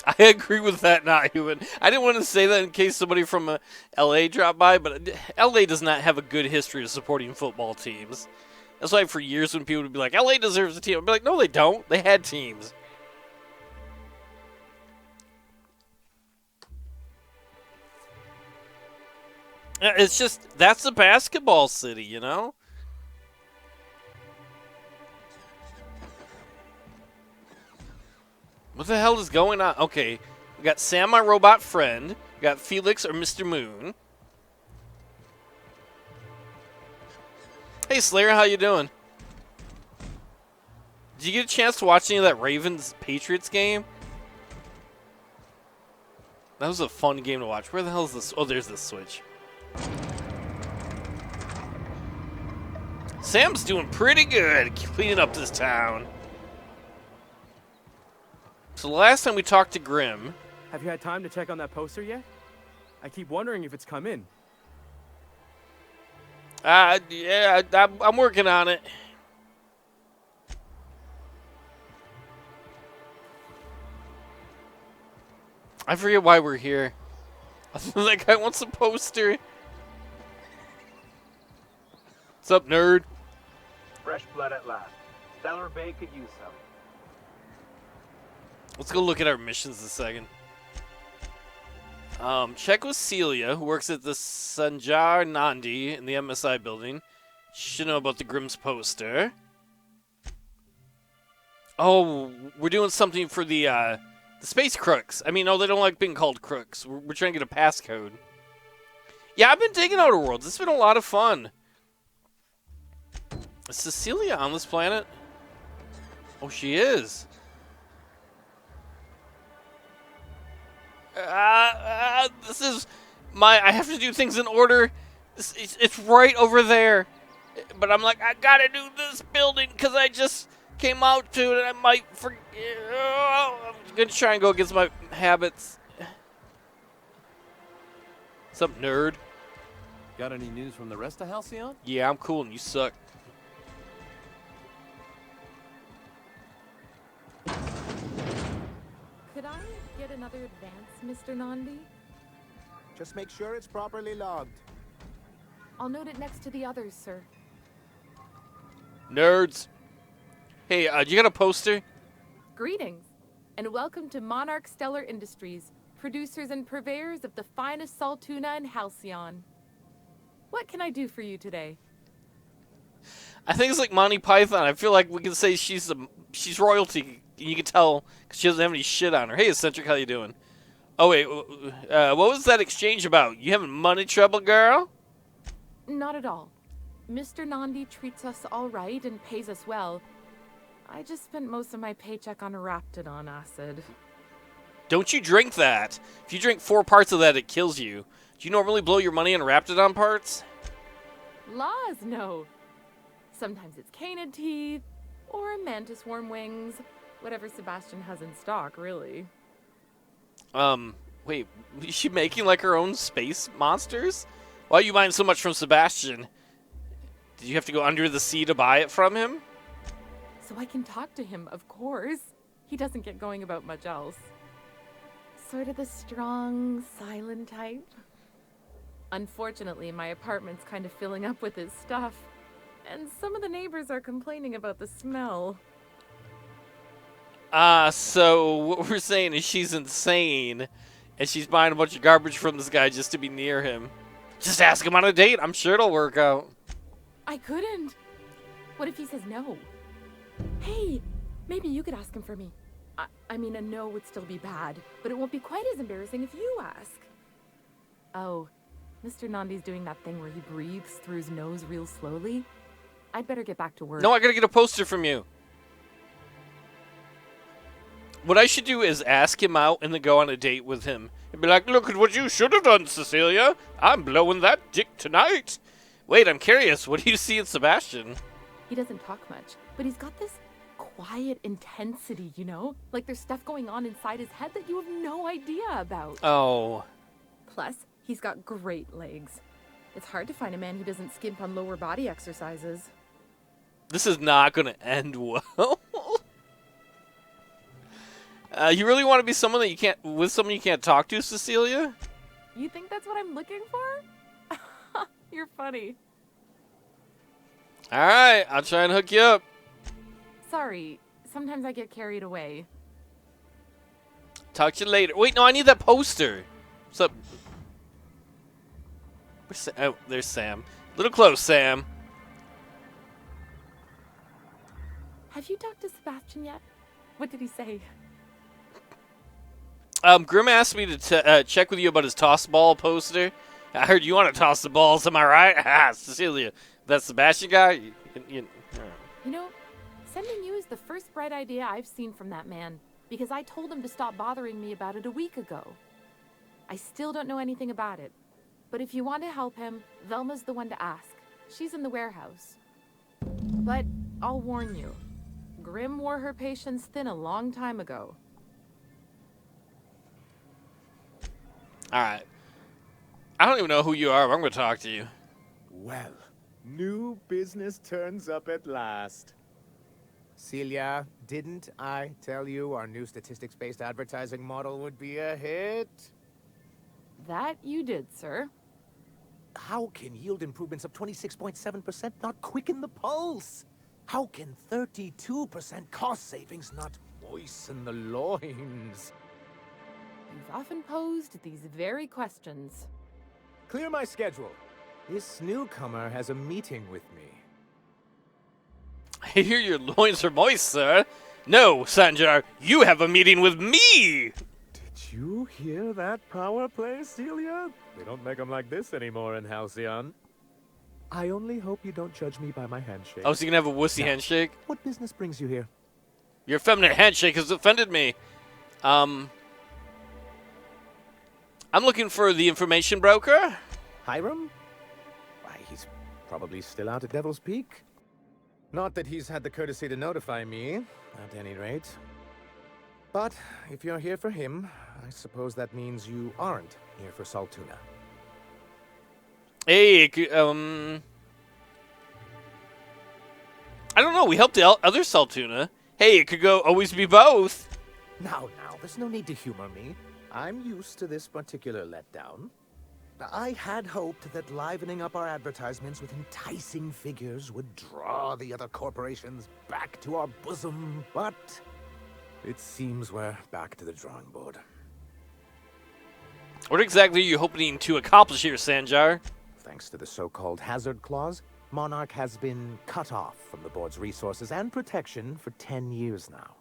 I agree with that, not human. I didn't want to say that in case somebody from LA dropped by, but LA does not have a good history of supporting football teams. That's why for years when people would be like, LA deserves a team, I'd be like, no, they don't. They had teams. It's just, that's a basketball city, you know? What the hell is going on? Okay, we got Sam, my robot friend. We got Felix or Mr. Moon. Hey Slayer, how you doing? Did you get a chance to watch any of that Ravens-Patriots game? That was a fun game to watch. Where the hell is this? Oh, there's the switch. Sam's doing pretty good cleaning up this town. So the last time we talked to Grim... Have you had time to check on that poster yet? I keep wondering if it's come in. Yeah, I'm working on it. I forget why we're here. That guy wants a poster. What's up, nerd? Fresh blood at last. Stellar Bay could use some. Let's go look at our missions a second. Check with Celia, who works at the Sanjar Nandi in the MSI building. She should know about the Grimm's poster. Oh, we're doing something for the space crooks. I mean, no, they don't like being called crooks. We're trying to get a passcode. Yeah, I've been digging Outer Worlds. It's been a lot of fun. Is Cecilia on this planet? Oh, she is. This is my... I have to do things in order. It's right over there. But I'm like, I gotta do this building because I just came out to it and I might forget. I'm gonna try and go against my habits. What's up, nerd? Got any news from the rest of Halcyon? Yeah, I'm cool and you suck. Could I get another advance, Mr. Nandi? Just make sure it's properly logged. I'll note it next to the others, sir. Nerds. Hey, you got a poster? Greetings, and welcome to Monarch Stellar Industries, producers and purveyors of the finest salt tuna in Halcyon. What can I do for you today? I think it's like Monty Python. I feel like we can say she's royalty. You can tell because she doesn't have any shit on her. Hey, Eccentric, how you doing? Oh, wait. What was that exchange about? You having money trouble, girl? Not at all. Mr. Nandi treats us all right and pays us well. I just spent most of my paycheck on Raptidon acid. Don't you drink that. If you drink 4 parts of that, it kills you. Do you normally blow your money on Raptidon parts? Laws, no. Sometimes it's canid teeth, or mantis worm wings. Whatever Sebastian has in stock, really. Wait, is she making like her own space monsters? Why are you buying so much from Sebastian? Did you have to go under the sea to buy it from him? So I can talk to him, of course. He doesn't get going about much else. Sort of the strong, silent type. Unfortunately, my apartment's kind of filling up with his stuff. And some of the neighbors are complaining about the smell. So what we're saying is she's insane, and she's buying a bunch of garbage from this guy just to be near him. Just ask him on a date. I'm sure it'll work out. I couldn't. What if he says no? Hey, maybe you could ask him for me. I mean, a no would still be bad, but it won't be quite as embarrassing if you ask. Oh, Mr. Nandi's doing that thing where he breathes through his nose real slowly. I'd better get back to work. No, I gotta get a poster from you. What I should do is ask him out and then go on a date with him. And be like, look at what you should have done, Cecilia. I'm blowing that dick tonight. Wait, I'm curious. What do you see in Sebastian? He doesn't talk much, but he's got this quiet intensity, you know? Like there's stuff going on inside his head that you have no idea about. Oh. Plus, he's got great legs. It's hard to find a man who doesn't skimp on lower body exercises. This is not going to end well. You really want to be someone that you can't with someone you can't talk to, Cecilia? You think that's what I'm looking for? You're funny. All right, I'll try and hook you up. Sorry, sometimes I get carried away. Talk to you later. Wait, no, I need that poster. What's up? Oh, there's Sam. A little close, Sam. Have you talked to Sebastian yet? What did he say? Grim asked me to check with you about his toss ball poster. I heard you want to toss the balls, am I right? Ha, Cecilia, that Sebastian guy? You know, sending you is the first bright idea I've seen from that man, because I told him to stop bothering me about it a week ago. I still don't know anything about it, but if you want to help him, Velma's the one to ask. She's in the warehouse. But I'll warn you, Grim wore her patience thin a long time ago. All right. I don't even know who you are, but I'm going to talk to you. Well, new business turns up at last. Celia, didn't I tell you our new statistics-based advertising model would be a hit? That you did, sir. How can yield improvements of 26.7% not quicken the pulse? How can 32% cost savings not moisten the loins? You've often posed these very questions. Clear my schedule. This newcomer has a meeting with me. I hear your loins are moist, sir. No, Sanjar, you have a meeting with me. Did you hear that power play, Celia? They don't make them like this anymore in Halcyon. I only hope you don't judge me by my handshake. Oh, so you can have a wussy handshake? What business brings you here? Your feminine handshake has offended me. I'm looking for the information broker. Hiram? Why, he's probably still out at Devil's Peak. Not that he's had the courtesy to notify me, at any rate. But if you're here for him, I suppose that means you aren't here for Saltuna. Hey, I don't know. We helped the other Saltuna. Hey, it could always be both. Now, there's no need to humor me. I'm used to this particular letdown. I had hoped that livening up our advertisements with enticing figures would draw the other corporations back to our bosom, but it seems we're back to the drawing board. What exactly are you hoping to accomplish here, Sanjar? Thanks to the so-called hazard clause, Monarch has been cut off from the board's resources and protection for 10 years now.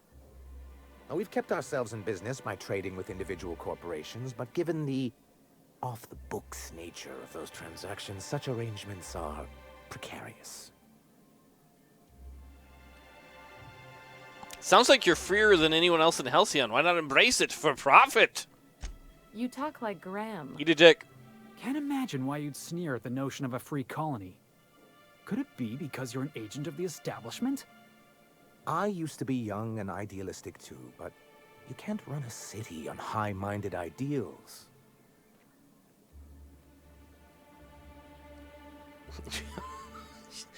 Now, we've kept ourselves in business by trading with individual corporations, but given the off-the-books nature of those transactions, such arrangements are precarious. Sounds like you're freer than anyone else in Halcyon. Why not embrace it for profit? You talk like Graham. Eat a dick. Can't imagine why you'd sneer at the notion of a free colony. Could it be because you're an agent of the establishment? I used to be young and idealistic too, but you can't run a city on high-minded ideals.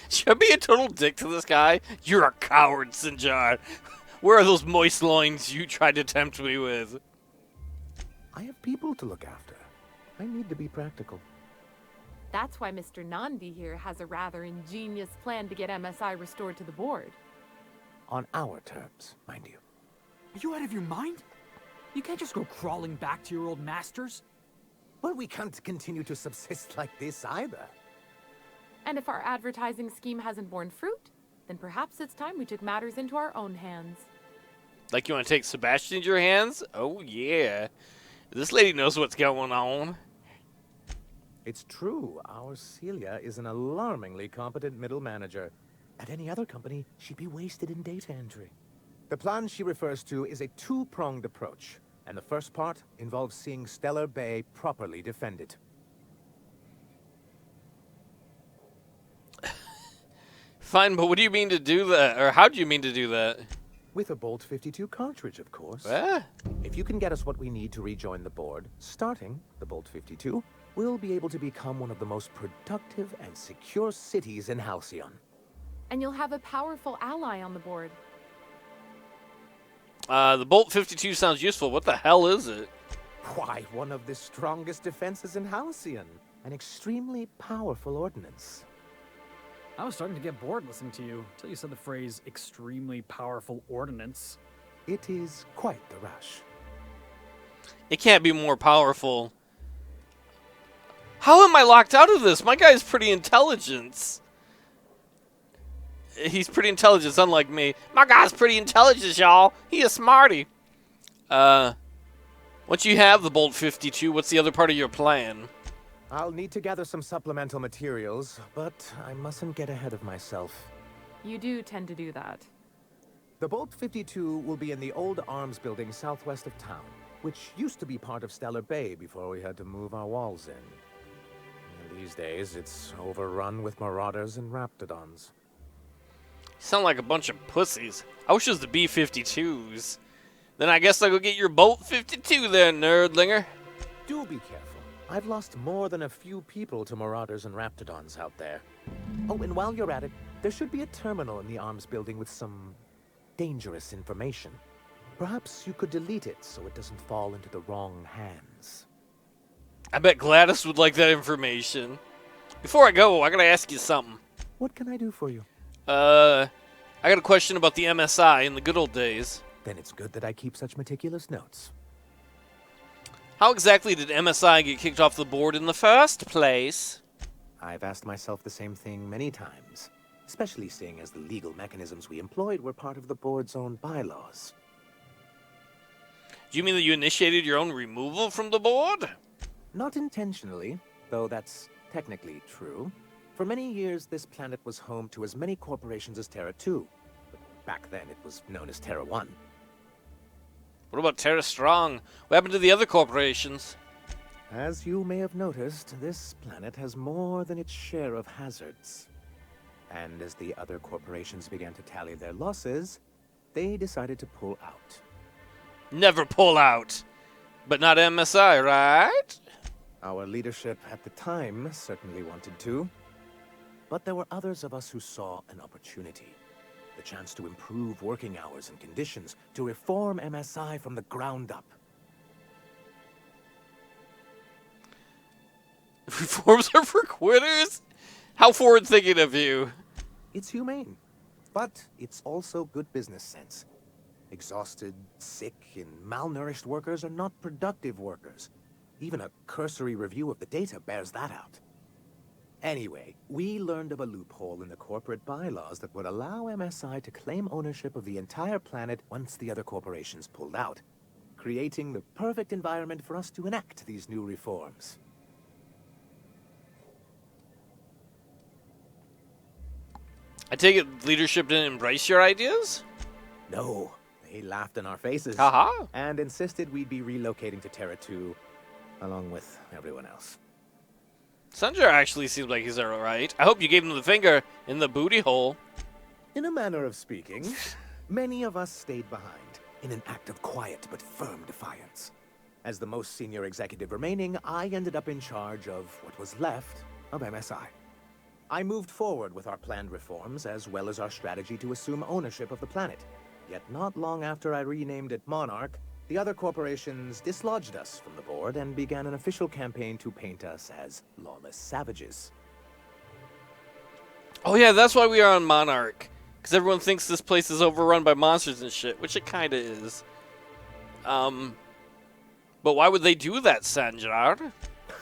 Should I be a total dick to this guy? You're a coward, Sanjar. Where are those moist loins you tried to tempt me with? I have people to look after. I need to be practical. That's why Mr. Nandi here has a rather ingenious plan to get MSI restored to the board. On our terms, mind you. Are you out of your mind? You can't just go crawling back to your old masters. Well, we can't continue to subsist like this either. And if our advertising scheme hasn't borne fruit, then perhaps it's time we took matters into our own hands. Like you want to take Sebastian into your hands? Oh, yeah. This lady knows what's going on. It's true, our Celia is an alarmingly competent middle manager. At any other company, she'd be wasted in data entry. The plan she refers to is a two-pronged approach, and the first part involves seeing Stellar Bay properly defended. Fine, but what do you mean to do that? Or how do you mean to do that? With a Bolt 52 cartridge, of course. Ah. If you can get us what we need to rejoin the board, starting the Bolt 52, we'll be able to become one of the most productive and secure cities in Halcyon. And you'll have a powerful ally on the board. The Bolt 52 sounds useful. What the hell is it? Why, one of the strongest defenses in Halcyon. An extremely powerful ordnance. I was starting to get bored listening to you until you said the phrase extremely powerful ordnance. It is quite the rush. It can't be more powerful. How am I locked out of this? My guy's pretty intelligent. He's pretty intelligent, unlike me. My guy's pretty intelligent, y'all. He a smarty. Once you have the Bolt 52, what's the other part of your plan? I'll need to gather some supplemental materials, but I mustn't get ahead of myself. You do tend to do that. The Bolt 52 will be in the old arms building southwest of town, which used to be part of Stellar Bay before we had to move our walls in. And these days, it's overrun with marauders and raptidons. You sound like a bunch of pussies. I wish it was the B-52s. Then I guess I'll go get your Bolt 52 there, nerdlinger. Do be careful. I've lost more than a few people to marauders and raptidons out there. Oh, and while you're at it, there should be a terminal in the arms building with some dangerous information. Perhaps you could delete it so it doesn't fall into the wrong hands. I bet Gladys would like that information. Before I go, I gotta ask you something. What can I do for you? I got a question about the MSI in the good old days. Then it's good that I keep such meticulous notes. How exactly did MSI get kicked off the board in the first place? I've asked myself the same thing many times, especially seeing as the legal mechanisms we employed were part of the board's own bylaws. Do you mean that you initiated your own removal from the board? Not intentionally, though that's technically true. For many years, this planet was home to as many corporations as Terra 2. But back then, it was known as Terra 1. What about Terra Strong? What happened to the other corporations? As you may have noticed, this planet has more than its share of hazards. And as the other corporations began to tally their losses, they decided to pull out. Never pull out. But not MSI, right? Our leadership at the time certainly wanted to. But there were others of us who saw an opportunity. The chance to improve working hours and conditions, to reform MSI from the ground up. Reforms are for quitters? How forward-thinking of you. It's humane, but it's also good business sense. Exhausted, sick, and malnourished workers are not productive workers. Even a cursory review of the data bears that out. Anyway, we learned of a loophole in the corporate bylaws that would allow MSI to claim ownership of the entire planet once the other corporations pulled out, creating the perfect environment for us to enact these new reforms. I take it leadership didn't embrace your ideas? No, they laughed in our faces. Haha. And insisted we'd be relocating to Terra 2, along with everyone else. Sanjar actually seems like he's alright. I hope you gave him the finger in the booty hole. In a manner of speaking, many of us stayed behind, in an act of quiet but firm defiance. As the most senior executive remaining, I ended up in charge of what was left of MSI. I moved forward with our planned reforms, as well as our strategy to assume ownership of the planet. Yet not long after I renamed it Monarch, the other corporations dislodged us from the board and began an official campaign to paint us as lawless savages. Oh yeah, that's why we are on Monarch. Because everyone thinks this place is overrun by monsters and shit, which it kinda is. But why would they do that, Sanjar?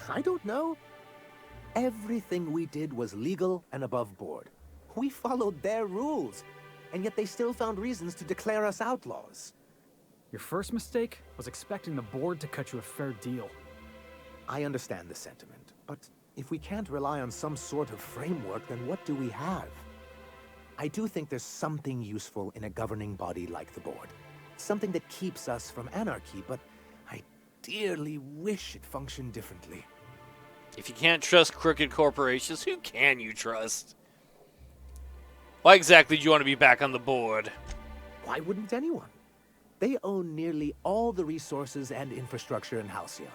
I don't know. Everything we did was legal and above board. We followed their rules, and yet they still found reasons to declare us outlaws. Your first mistake was expecting the board to cut you a fair deal. I understand the sentiment, but if we can't rely on some sort of framework, then what do we have? I do think there's something useful in a governing body like the board. Something that keeps us from anarchy, but I dearly wish it functioned differently. If you can't trust crooked corporations, who can you trust? Why exactly do you want to be back on the board? Why wouldn't anyone? They own nearly all the resources and infrastructure in Halcyon.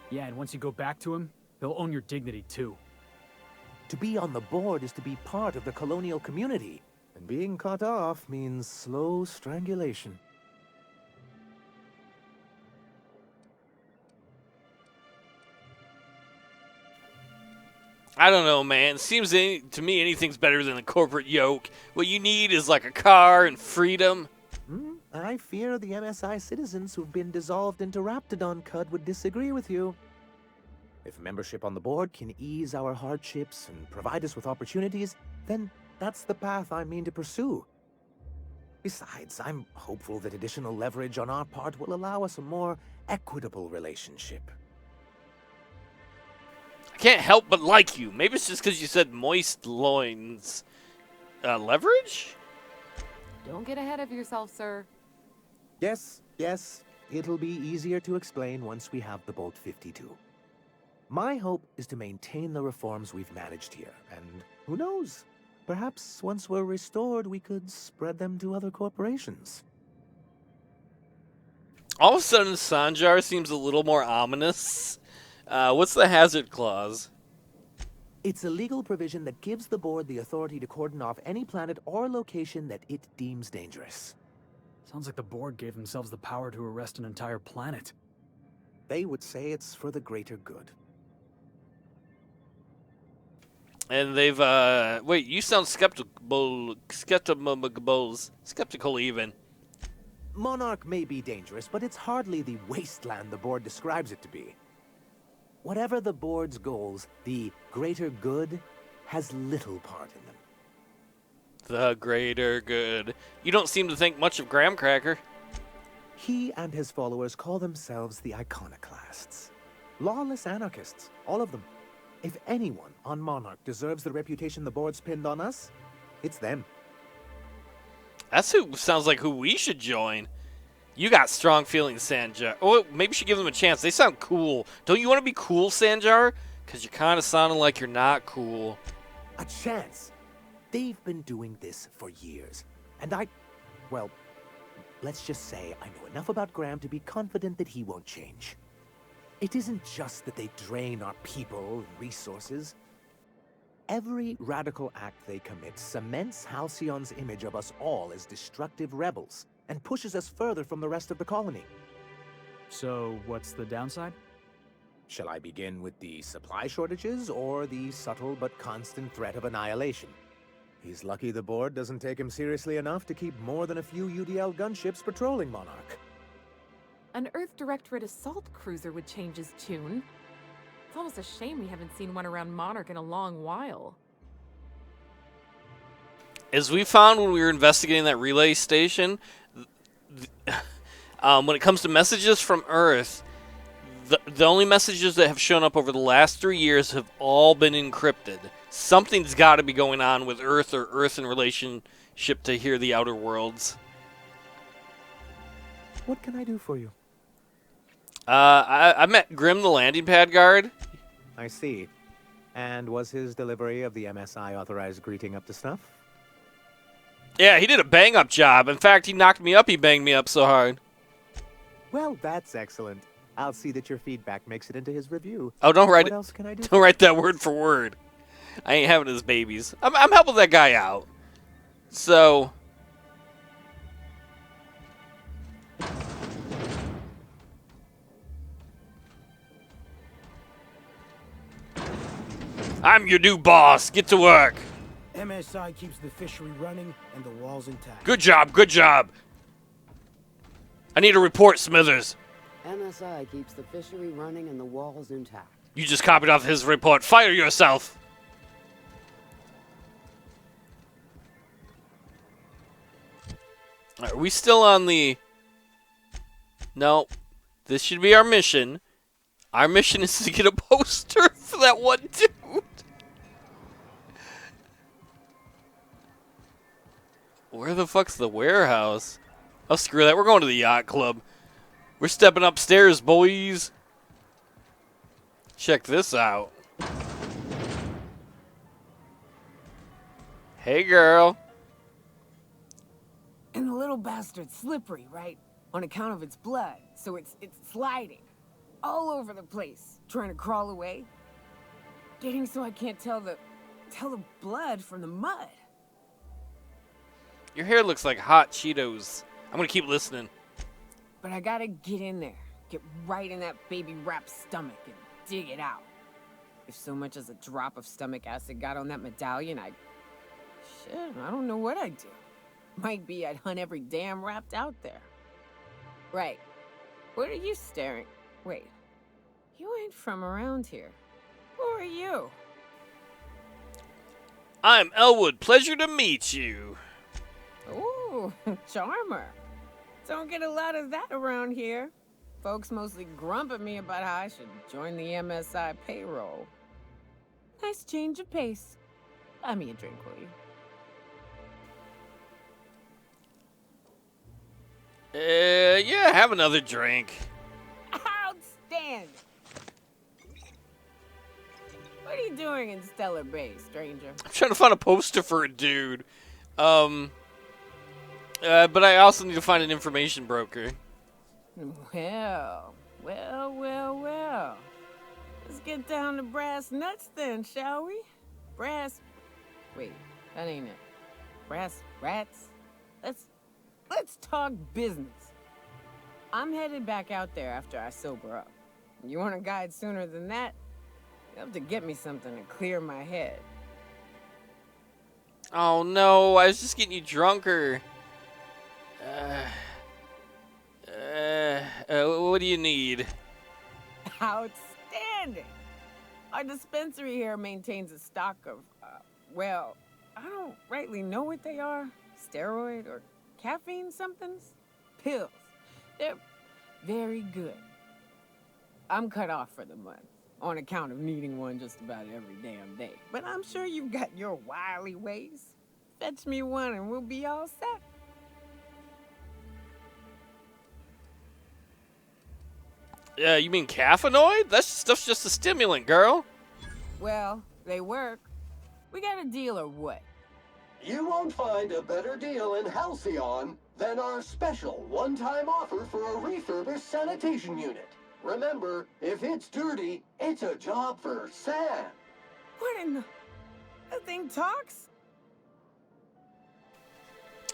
Yeah, and once you go back to him, they'll own your dignity too. To be on the board is to be part of the colonial community, and being cut off means slow strangulation. I don't know, man. Seems to me anything's better than the corporate yoke. What you need is like a car and freedom. I fear the MSI citizens who've been dissolved into Raptidon Cud would disagree with you. If membership on the board can ease our hardships and provide us with opportunities, then that's the path I mean to pursue. Besides, I'm hopeful that additional leverage on our part will allow us a more equitable relationship. I can't help but like you. Maybe it's just because you said moist loins. Leverage? Don't get ahead of yourself, sir. Yes, it'll be easier to explain once we have the Bolt 52. My hope is to maintain the reforms we've managed here, and who knows? Perhaps once we're restored, we could spread them to other corporations. All of a sudden, Sanjar seems a little more ominous. What's the hazard clause? It's a legal provision that gives the board the authority to cordon off any planet or location that it deems dangerous. Sounds like the board gave themselves the power to arrest an entire planet. They would say it's for the greater good. And they've, wait, you sound skeptical even. Monarch may be dangerous, but it's hardly the wasteland the board describes it to be. Whatever the board's goals, the greater good has little part in them. The greater good. You don't seem to think much of Graham Cracker. He and his followers call themselves the Iconoclasts. Lawless anarchists, all of them. If anyone on Monarch deserves the reputation the board's pinned on us, it's them. That's who sounds like who we should join. You got strong feelings, Sanjar. Oh, maybe we should give them a chance. They sound cool. Don't you want to be cool, Sanjar? Because you're kind of sounding like you're not cool. A chance? They've been doing this for years. And well, let's just say I know enough about Graham to be confident that he won't change. It isn't just that they drain our people and resources. Every radical act they commit cements Halcyon's image of us all as destructive rebels and pushes us further from the rest of the colony. So, what's the downside? Shall I begin with the supply shortages or the subtle but constant threat of annihilation? He's lucky the board doesn't take him seriously enough to keep more than a few UDL gunships patrolling Monarch. An Earth Directorate assault cruiser would change his tune. It's almost a shame we haven't seen one around Monarch in a long while. As we found when we were investigating that relay station, when it comes to messages from Earth, the only messages that have shown up over the last 3 years have all been encrypted. Something's got to be going on with Earth or Earth in relationship to here, the Outer Worlds. What can I do for you? I met Grim, the landing pad guard. I see. And was his delivery of the MSI authorized greeting up to snuff? Yeah, he did a bang-up job. In fact, he knocked me up. He banged me up so hard. Well, that's excellent. I'll see that your feedback makes it into his review. Oh, don't write What it. else can I do? Don't write that word for word. I ain't having his babies. I'm helping that guy out. So, I'm your new boss. Get to work. MSI keeps the fishery running and the walls intact. Good job. Good job. I need a report, Smithers. MSI keeps the fishery running and the walls intact. You just copied off his report. Fire yourself. Are we still on the... No. This should be our mission. Our mission is to get a poster for that one dude. Where the fuck's the warehouse? Oh, screw that. We're going to the yacht club. We're stepping upstairs, boys. Check this out. Hey, girl. And the little bastard's slippery, right? On account of its blood. So it's sliding. All over the place. Trying to crawl away. Getting so I can't tell the blood from the mud. Your hair looks like hot Cheetos. I'm gonna keep listening. But I gotta get in there. Get right in that baby rap's stomach and dig it out. If so much as a drop of stomach acid got on that medallion, shit, I don't know what I'd do. Might be I'd hunt every damn Rapt out there. Right. What are you staring? Wait. You ain't from around here. Who are you? I'm Elwood. Pleasure to meet you. Ooh, charmer. Don't get a lot of that around here. Folks mostly grump at me about how I should join the MSI payroll. Nice change of pace. Buy me a drink, will you? Yeah, have another drink. Outstanding. What are you doing in Stellar Bay, stranger? I'm trying to find a poster for a dude. But I also need to find an information broker. Well. Let's get down to brass nuts then, shall we? Wait, that ain't it. Brass rats? Let's talk business. I'm headed back out there after I sober up. You want a guide sooner than that? You have to get me something to clear my head. Oh no, I was just getting you drunker. What do you need? Outstanding! Our dispensary here maintains a stock of, well, I don't rightly know what they are. Steroid or caffeine somethings? Pills. They're very good. I'm cut off for the month, on account of needing one just about every damn day. But I'm sure you've got your wily ways. Fetch me one and we'll be all set. You mean caffeinoid? That stuff's just a stimulant, girl. Well, they work. We got a deal or what? You won't find a better deal in Halcyon than our special one-time offer for a refurbished sanitation unit. Remember, if it's dirty, it's a job for Sam. What in the... That thing talks?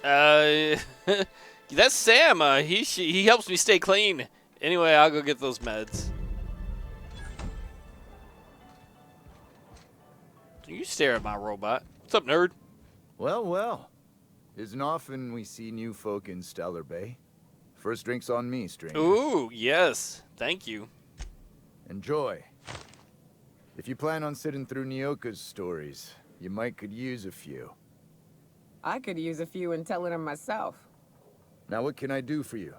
That's Sam. He helps me stay clean. Anyway, I'll go get those meds. You stare at my robot. What's up, nerd? Well. Isn't often we see new folk in Stellar Bay. First drink's on me, stranger. Ooh, yes. Thank you. Enjoy. If you plan on sitting through Nyoka's stories, you might could use a few. I could use a few and tell it myself. Now what can I do for you?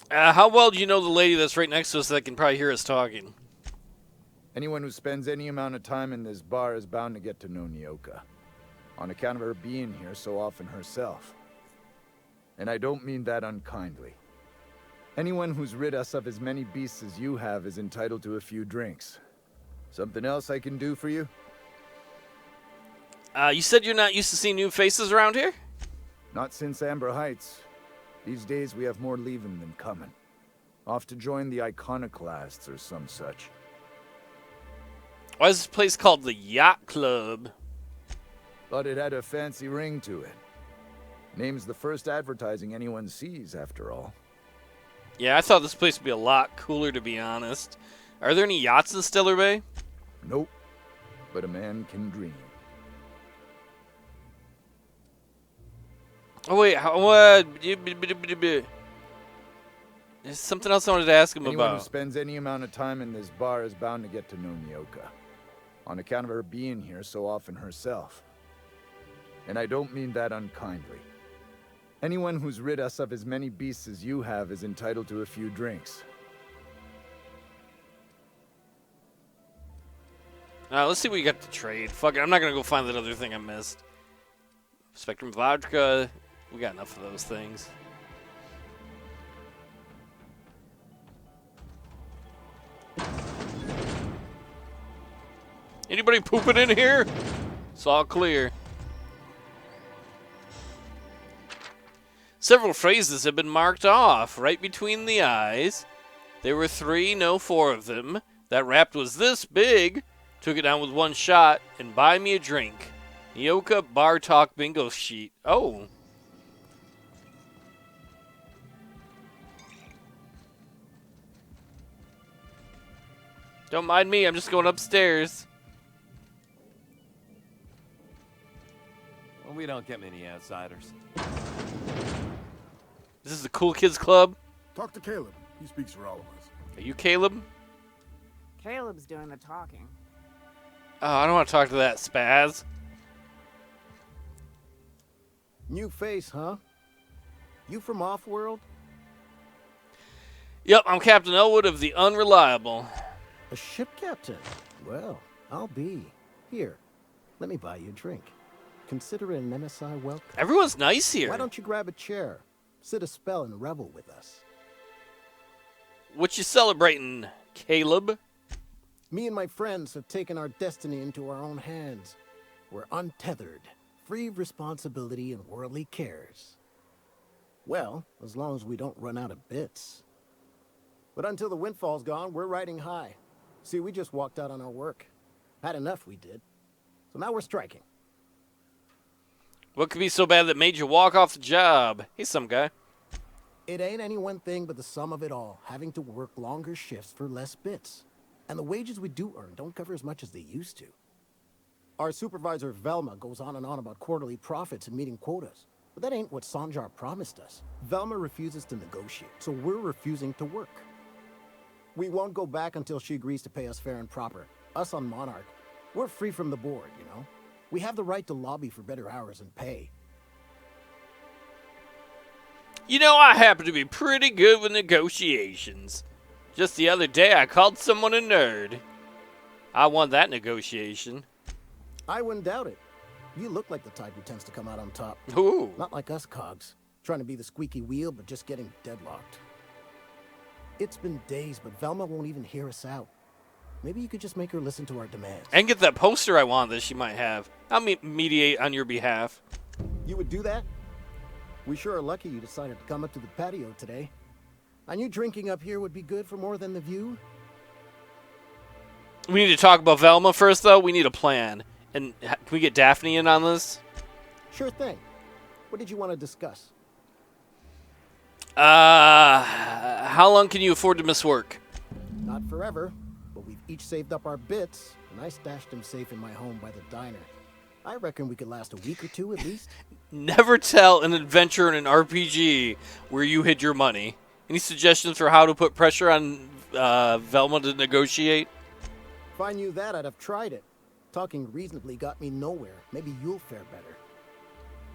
How well do you know the lady that's right next to us that can probably hear us talking? Anyone who spends any amount of time in this bar is bound to get to know Nyoka, on account of her being here so often herself. And I don't mean that unkindly. Anyone who's rid us of as many beasts as you have is entitled to a few drinks. Something else I can do for you? You said you're not used to seeing new faces around here? Not since Amber Heights. These days we have more leaving than coming. Off to join the Iconoclasts or some such. Why is this place called the Yacht Club? Thought it had a fancy ring to it. Name's the first advertising anyone sees, after all. Yeah, I thought this place would be a lot cooler, to be honest. Are there any yachts in Stellar Bay? Nope. But a man can dream. Oh, wait. What? There's something else I wanted to ask him Anyone about. who spends any amount of time in this bar is bound to get to know Nyoka, on account of her being here so often herself. And I don't mean that unkindly. Anyone who's rid us of as many beasts as you have is entitled to a few drinks. Let's see what we got to trade. Fuck it, I'm not gonna go find that other thing I missed. Spectrum Vodka. We got enough of those things. Anybody pooping in here? It's all clear. Several phrases have been marked off right between the eyes. There were 3, no 4 of them. That Rapt was this big. Took it down with one shot. And buy me a drink. Nyoka Bar Talk Bingo Sheet. Oh. Don't mind me, I'm just going upstairs. Well, we don't get many outsiders. This is the Cool Kids Club. Talk to Caleb. He speaks for all of us. Are you Caleb? Caleb's doing the talking. Oh, I don't want to talk to that spaz. New face, huh? You from Offworld? Yep, I'm Captain Elwood of the Unreliable. A ship captain? Well, I'll be. Here, let me buy you a drink. Consider it an MSI welcome. Everyone's nice here. Why don't you grab a chair, sit a spell, and revel with us? What you celebrating, Caleb? Me and my friends have taken our destiny into our own hands. We're untethered, free of responsibility and worldly cares. Well, as long as we don't run out of bits. But until the windfall's gone, we're riding high. See, we just walked out on our work. Had enough, we did. So now we're striking. What could be so bad that made you walk off the job? He's some guy. It ain't any one thing but the sum of it all, having to work longer shifts for less bits. And the wages we do earn don't cover as much as they used to. Our supervisor, Velma, goes on and on about quarterly profits and meeting quotas. But that ain't what Sanjar promised us. Velma refuses to negotiate, so we're refusing to work. We won't go back until she agrees to pay us fair and proper. Us on Monarch, we're free from the board, you know? We have the right to lobby for better hours and pay. You know, I happen to be pretty good with negotiations. Just the other day, I called someone a nerd. I won that negotiation. I wouldn't doubt it. You look like the type who tends to come out on top. Ooh. Not like us cogs, trying to be the squeaky wheel, but just getting deadlocked. It's been days, but Velma won't even hear us out. Maybe you could just make her listen to our demands. And get that poster I want that she might have. I'll mediate on your behalf. You would do that? We sure are lucky you decided to come up to the patio today. I knew drinking up here would be good for more than the view. We need to talk about Velma first, though. We need a plan. And can we get Daphne in on this? Sure thing. What did you want to discuss? How long can you afford to miss work? Not forever, but we've each saved up our bits, and I stashed them safe in my home by the diner. I reckon we could last a week or two at least. Never tell an adventure in an RPG where you hid your money. Any suggestions for how to put pressure on Velma to negotiate? If I knew that, I'd have tried it. Talking reasonably got me nowhere. Maybe you'll fare better.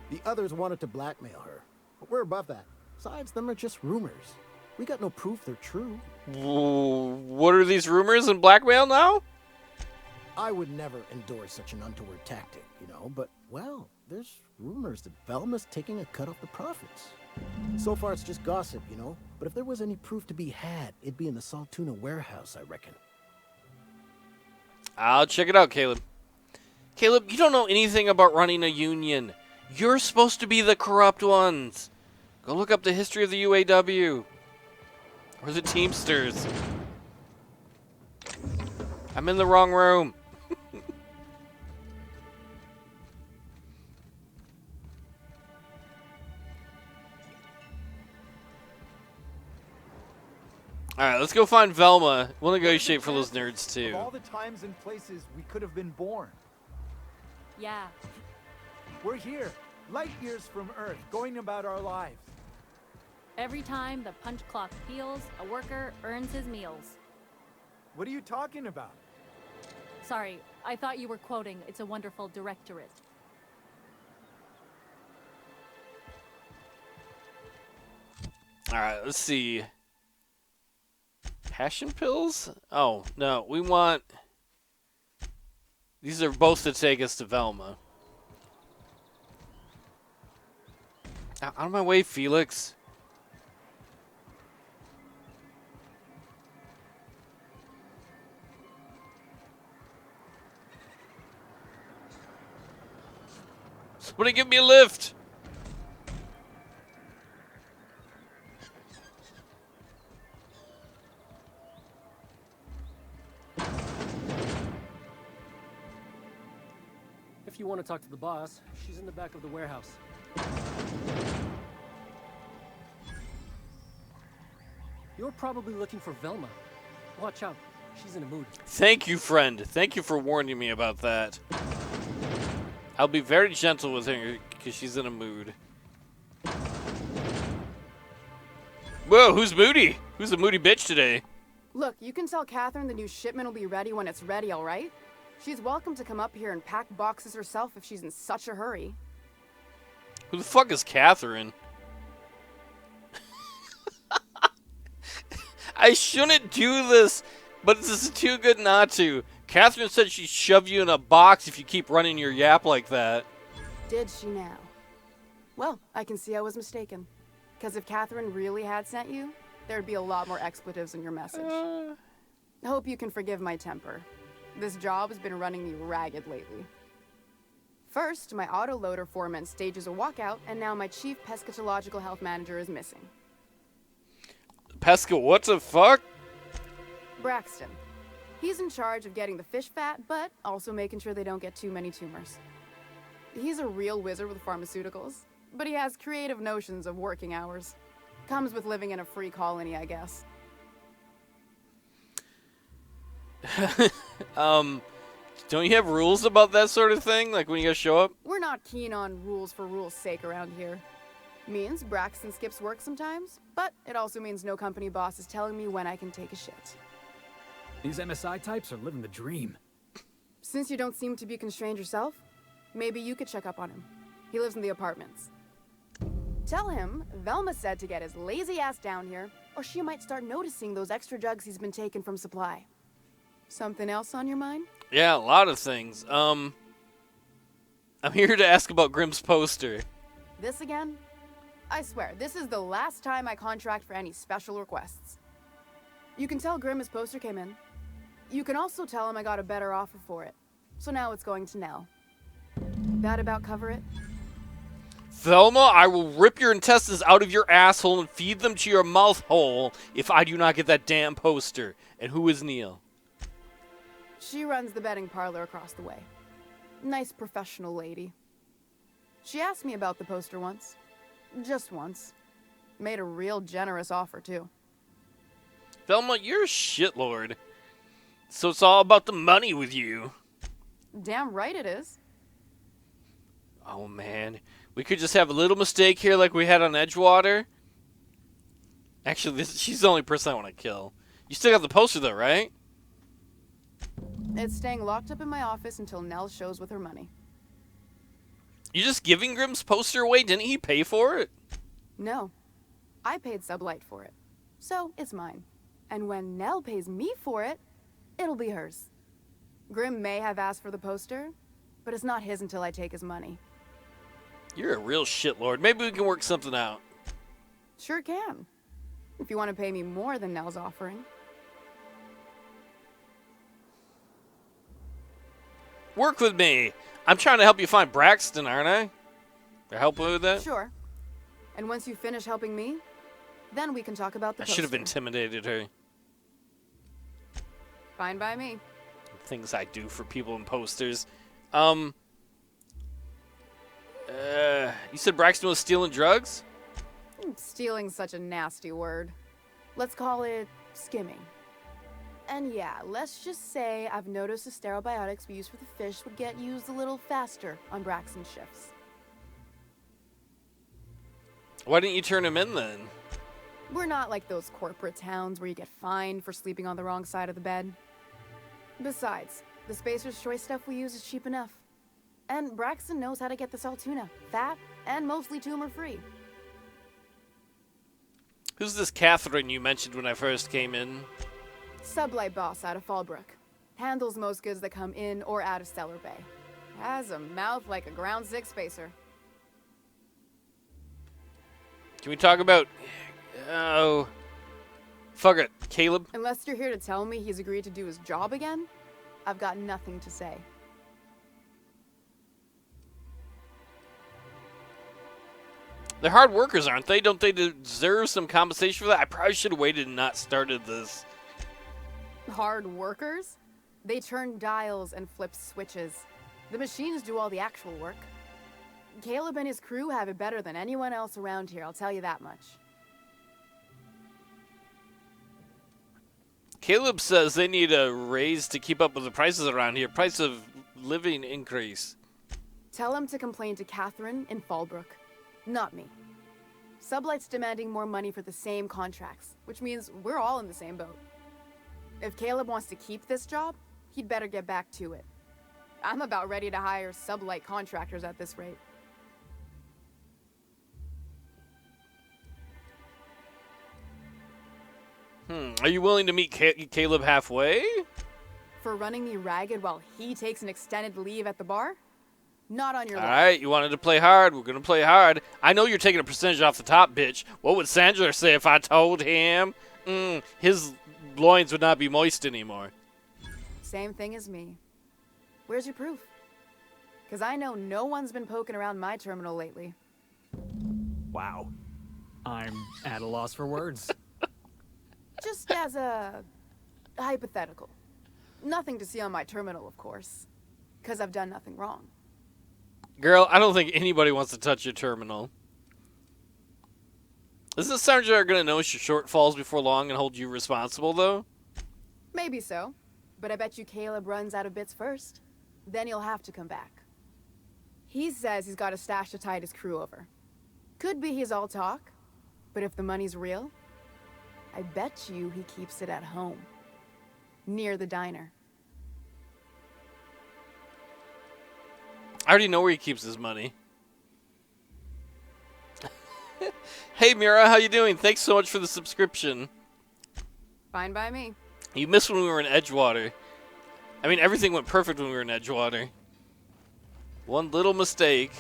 The others wanted to blackmail her, but we're above that. Besides, them are just rumors. We got no proof they're true. What are these rumors and blackmail now? I would never endorse such an untoward tactic, you know, but, well, there's rumors that Velma's taking a cut off the profits. So far, it's just gossip, you know, but if there was any proof to be had, it'd be in the Saltuna warehouse, I reckon. I'll check it out, Caleb. Caleb, you don't know anything about running a union. You're supposed to be the corrupt ones. Go look up the history of the UAW. Or the Teamsters. I'm in the wrong room. Alright, let's go find Velma. We'll negotiate for those nerds, too. Of all the times and places we could have been born. Yeah. We're here, light years from Earth, going about our lives. Every time the punch clock peals, a worker earns his meals. What are you talking about? Sorry, I thought you were quoting It's a Wonderful Directorate. Alright, let's see. Passion pills? Oh, no. We want... These are both to take us to Velma. Out of my way, Felix. Somebody give me a lift. If you want to talk to the boss, she's in the back of the warehouse. You're probably looking for Velma. Watch out. She's in a mood. Thank you, friend. Thank you for warning me about that. I'll be very gentle with her because she's in a mood. Whoa, who's moody? Who's a moody bitch today? Look, you can tell Catherine the new shipment will be ready when it's ready, all right? She's welcome to come up here and pack boxes herself if she's in such a hurry. Who the fuck is Catherine? I shouldn't do this, but this is too good not to. Catherine said she'd shove you in a box if you keep running your yap like that. Did she now? Well, I can see I was mistaken. Because if Catherine really had sent you, there'd be a lot more expletives in your message. I hope you can forgive my temper. This job has been running me ragged lately. First, my autoloader foreman stages a walkout, and now my chief pescatological health manager is missing. Pesca, what the fuck? Braxton. He's in charge of getting the fish fat, but also making sure they don't get too many tumors. He's a real wizard with pharmaceuticals, but he has creative notions of working hours. Comes with living in a free colony, I guess. Don't you have rules about that sort of thing? Like when you guys show up? We're not keen on rules for rules' sake around here. Means Braxton skips work sometimes, but it also means no company boss is telling me when I can take a shit. These MSI types are living the dream. Since you don't seem to be constrained yourself, maybe you could check up on him. He lives in the apartments. Tell him Velma said to get his lazy ass down here, or she might start noticing those extra drugs he's been taking from supply. Something else on your mind? Yeah, a lot of things. I'm here to ask about Grimm's poster. This again? I swear, this is the last time I contract for any special requests. You can tell Grimm his poster came in. You can also tell him I got a better offer for it. So now it's going to Nell. That about cover it? Velma, I will rip your intestines out of your asshole and feed them to your mouth hole if I do not get that damn poster. And who is Neil? She runs the betting parlor across the way. Nice professional lady. She asked me about the poster once. Just once. Made a real generous offer, too. Velma, you're a shitlord. So it's all about the money with you. Damn right it is. Oh, man. We could just have a little mistake here like we had on Edgewater. Actually, she's the only person I want to kill. You still got the poster, though, right? It's staying locked up in my office until Nell shows with her money. You just giving Grimm's poster away? Didn't he pay for it? No. I paid Sublight for it. So, it's mine. And when Nell pays me for it, it'll be hers. Grimm may have asked for the poster, but it's not his until I take his money. You're a real shitlord. Maybe we can work something out. Sure can. If you want to pay me more than Nell's offering. Work with me. I'm trying to help you find Braxton, aren't I? Or help with that? Sure. And once you finish helping me, then we can talk about the I poster. should have intimidated her. Fine by me. Things I do for people in posters. You said Braxton was stealing drugs? Stealing's such a nasty word. Let's call it skimming. And yeah, let's just say I've noticed the stereobiotics we use for the fish would get used a little faster on Braxton's shifts. Why didn't you turn him in then? We're not like those corporate towns where you get fined for sleeping on the wrong side of the bed. Besides, the Spacer's Choice stuff we use is cheap enough. And Braxton knows how to get the Saltuna, fat and mostly tumor-free. Who's this Catherine you mentioned when I first came in? Sublight boss out of Fallbrook. Handles most goods that come in or out of Stellar Bay. Has a mouth like a Ground 6 Spacer. Can we talk about... Oh... Fuck it. Caleb? Unless you're here to tell me he's agreed to do his job again, I've got nothing to say. They're hard workers, aren't they? Don't they deserve some compensation for that? I probably should have waited and not started this. Hard workers? They turn dials and flip switches. The machines do all the actual work. Caleb and his crew have it better than anyone else around here, I'll tell you that much. Caleb says they need a raise to keep up with the prices around here. Price of living increase. Tell him to complain to Catherine in Fallbrook, not me. Sublight's demanding more money for the same contracts, which means we're all in the same boat. If Caleb wants to keep this job, he'd better get back to it. I'm about ready to hire Sublight contractors at this rate. Are you willing to meet Caleb halfway? For running me ragged while he takes an extended leave at the bar? Not on your All life. right, you wanted to play hard. We're going to play hard. I know you're taking a percentage off the top, bitch. What would Sandler say if I told him? His loins would not be moist anymore. Same thing as me. Where's your proof? Because I know no one's been poking around my terminal lately. Wow. I'm at a loss for words. Just as a hypothetical. Nothing to see on my terminal, of course. Because I've done nothing wrong. Girl, I don't think anybody wants to touch your terminal. Isn't Sandra going to notice your shortfalls before long and hold you responsible, though? Maybe so. But I bet you Caleb runs out of bits first. Then he'll have to come back. He says he's got a stash to tide his crew over. Could be he's all talk. But if the money's real, I bet you he keeps it at home. Near the diner. I already know where he keeps his money. Hey, Mira, how you doing? Thanks so much for the subscription. Fine by me. You missed when we were in Edgewater. I mean, everything went perfect when we were in Edgewater. One little mistake.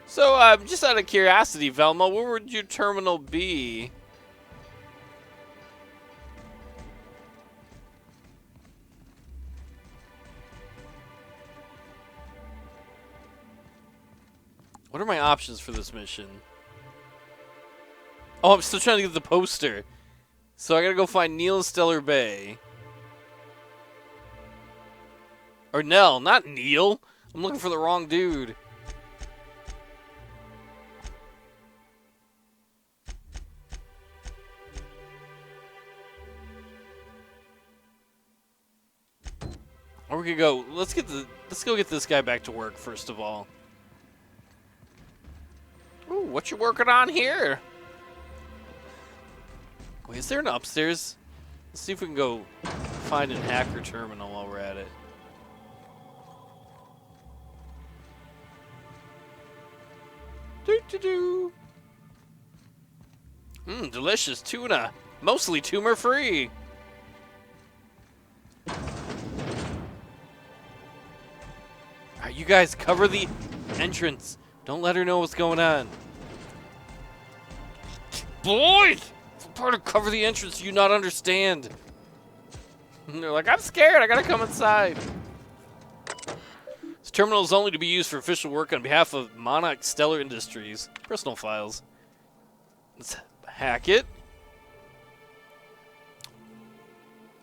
So, just out of curiosity, Velma, where would your terminal be? What are my options for this mission? Oh, I'm still trying to get the poster. So I gotta go find Neil in Stellar Bay. Or Nell, not Neil. I'm looking for the wrong dude. Or we could go. Let's go get this guy back to work first of all. Ooh, what you working on here? Wait, is there an upstairs? Let's see if we can go find an hacker terminal while we're at it. Doo-doo-doo. Delicious tuna. Mostly tumor-free. Alright, you guys cover the entrance. Don't let her know what's going on. Boys! Part of cover the entrance you not understand. And they're like, I'm scared. I gotta come inside. This terminal is only to be used for official work on behalf of Monarch Stellar Industries. Personal files. Let's hack it.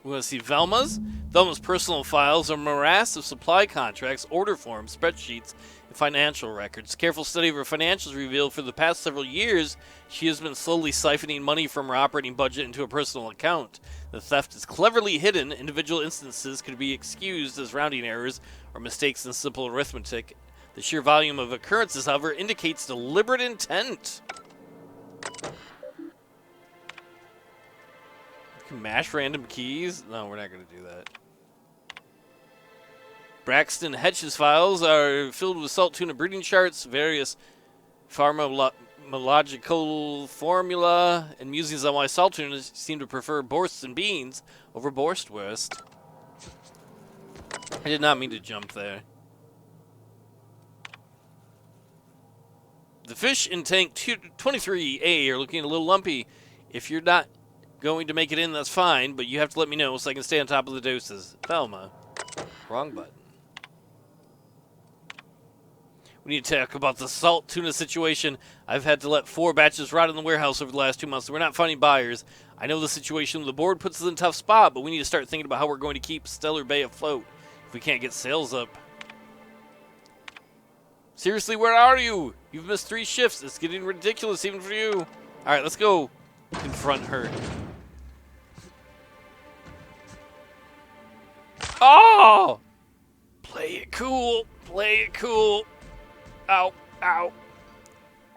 We want to see Velma's. Velma's personal files are a morass of supply contracts, order forms, spreadsheets, and financial records. Careful study of her financials revealed for the past several years, she has been slowly siphoning money from her operating budget into a personal account. The theft is cleverly hidden. Individual instances could be excused as rounding errors or mistakes in simple arithmetic. The sheer volume of occurrences, however, indicates deliberate intent. Can mash random keys? No, we're not going to do that. Braxton Hedges files are filled with salt tuna breeding charts, various pharmacological formula, and musings on why salt tuna seem to prefer borsts and beans over Borstwurst. I did not mean to jump there. The fish in tank 23A are looking a little lumpy. If you're not going to make it in, that's fine, but you have to let me know so I can stay on top of the doses. Velma. Wrong button. We need to talk about the salt tuna situation. I've had to let 4 batches rot in the warehouse over the last 2 months, so we're not finding buyers. I know the situation with the board puts us in a tough spot, but we need to start thinking about how we're going to keep Stellar Bay afloat if we can't get sales up. Seriously, where are you? You've missed 3 shifts. It's getting ridiculous even for you. All right, let's go confront her. Oh! Play it cool. Play it cool. Ow. Ow.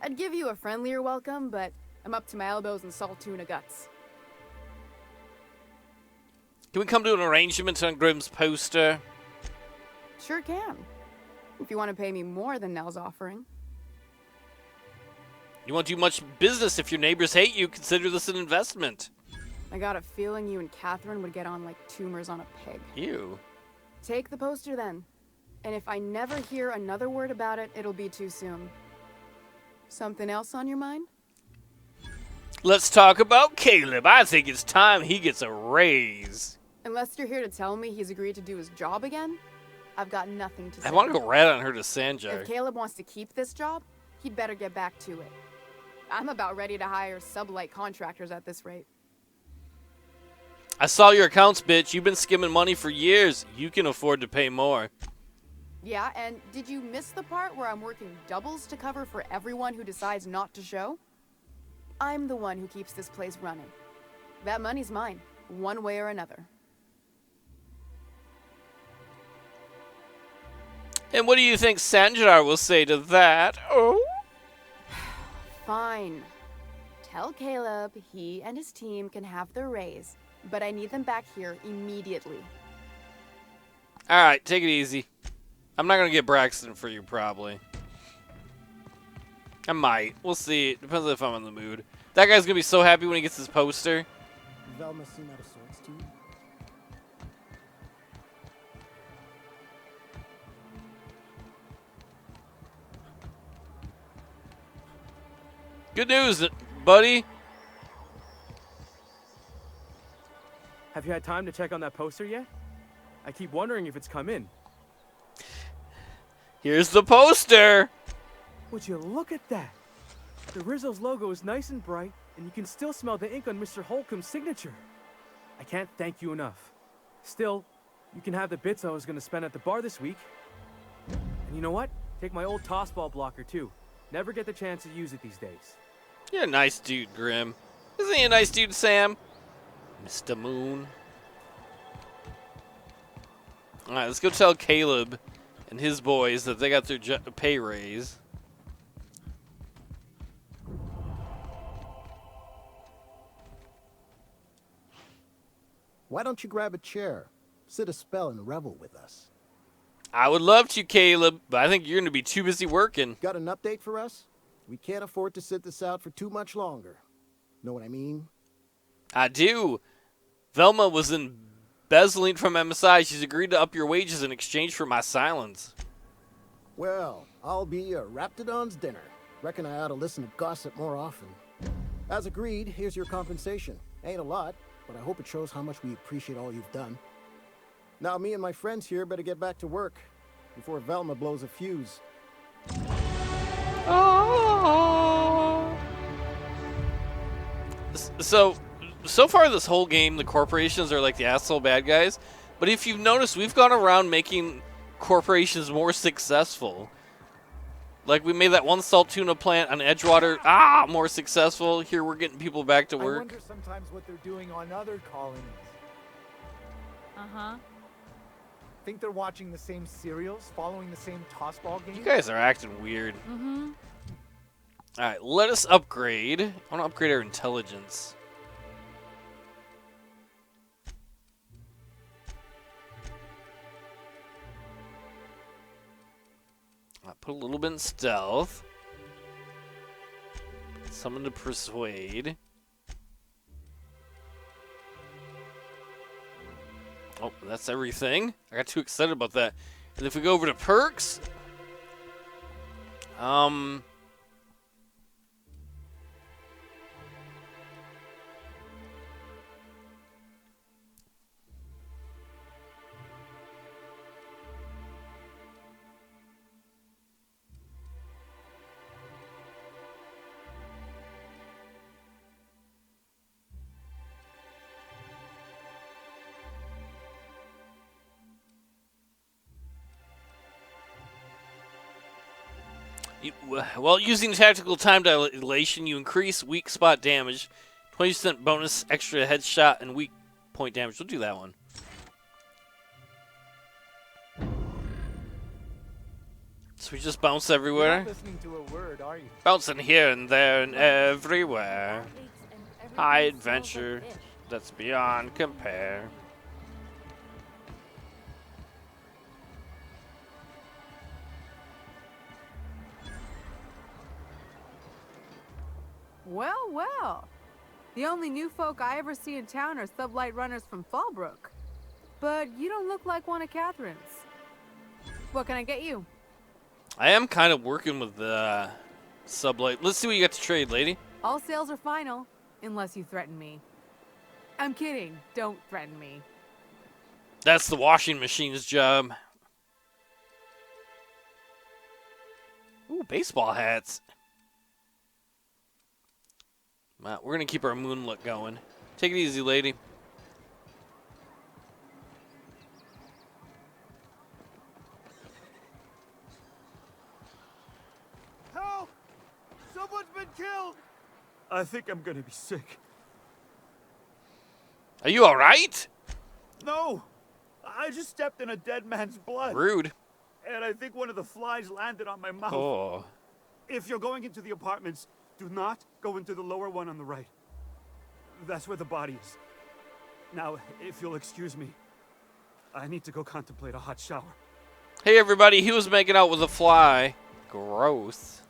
I'd give you a friendlier welcome, but I'm up to my elbows in salt tuna guts. Can we come to an arrangement on Grimm's poster? Sure can. If you want to pay me more than Nell's offering. You won't do much business if your neighbors hate you. Consider this an investment. I got a feeling you and Catherine would get on like tumors on a pig. Ew. Take the poster then. And if I never hear another word about it, it'll be too soon. Something else on your mind? Let's talk about Caleb. I think it's time he gets a raise. Unless you're here to tell me he's agreed to do his job again, I've got nothing to say. I want to go rat on her to Sanjar. If Caleb wants to keep this job, he'd better get back to it. I'm about ready to hire sublight contractors at this rate. I saw your accounts, bitch. You've been skimming money for years. You can afford to pay more. Yeah, and did you miss the part where I'm working doubles to cover for everyone who decides not to show? I'm the one who keeps this place running. That money's mine, one way or another. And what do you think Sanjar will say to that? Oh? Fine. Tell Caleb he and his team can have their raise, but I need them back here immediately. All right, take it easy. I'm not going to get Braxton for you, probably. I might. We'll see. Depends on if I'm in the mood. That guy's going to be so happy when he gets his poster. Velma seem out of sorts to you? Good news, buddy. Have you had time to check on that poster yet? I keep wondering if it's come in. Here's the poster. Would you look at that? The Rizzo's logo is nice and bright, and you can still smell the ink on Mr. Holcomb's signature. I can't thank you enough. Still, you can have the bits I was going to spend at the bar this week. And you know what? Take my old tossball blocker, too. Never get the chance to use it these days. You're a nice dude, Grim. Isn't he a nice dude, Sam? Mr. Moon. All right, let's go tell Caleb and his boys that they got their pay raise. Why don't you grab a chair, sit a spell, and revel with us? I would love to, Caleb, but I think you're going to be too busy working. Got an update for us? We can't afford to sit this out for too much longer. Know what I mean? I do. Velma was embezzling from MSI. She's agreed to up your wages in exchange for my silence. Well, I'll be a Raptidon's dinner. Reckon I ought to listen to gossip more often. As agreed, here's your compensation. Ain't a lot, but I hope it shows how much we appreciate all you've done. Now me and my friends here better get back to work before Velma blows a fuse. Oh. So far this whole game, the corporations are like the asshole bad guys. But if you've noticed, we've gone around making corporations more successful. Like we made that one salt tuna plant on Edgewater, more successful. Here we're getting people back to work. I wonder sometimes what they're doing on other colonies. Uh-huh. Think they're watching the same serials, following the same tossball games? You guys are acting weird. Mm-hmm. All right, let us upgrade. I want to upgrade our intelligence. I'll put a little bit in stealth. Someone to persuade. Oh, that's everything. I got too excited about that. And if we go over to perks, while using tactical time dilation, you increase weak spot damage, 20% bonus extra headshot, and weak point damage. We'll do that one. So we just bounce everywhere? You're not listening to a word, are you? Bouncing here and there and everywhere. High adventure that's beyond compare. Well, well. The only new folk I ever see in town are sublight runners from Fallbrook. But you don't look like one of Catherine's. What can I get you? I am kind of working with the sublight. Let's see what you got to trade, lady. All sales are final, unless you threaten me. I'm kidding. Don't threaten me. That's the washing machine's job. Ooh, baseball hats. Well, we're going to keep our moon look going. Take it easy, lady. Help! Someone's been killed! I think I'm gonna be sick. Are you all right? No! I just stepped in a dead man's blood. Rude. And I think one of the flies landed on my mouth. Oh. If you're going into the apartments, do not go into the lower one on the right. That's where the body is. Now, if you'll excuse me, I need to go contemplate a hot shower. Hey, everybody. He was making out with a fly. Gross.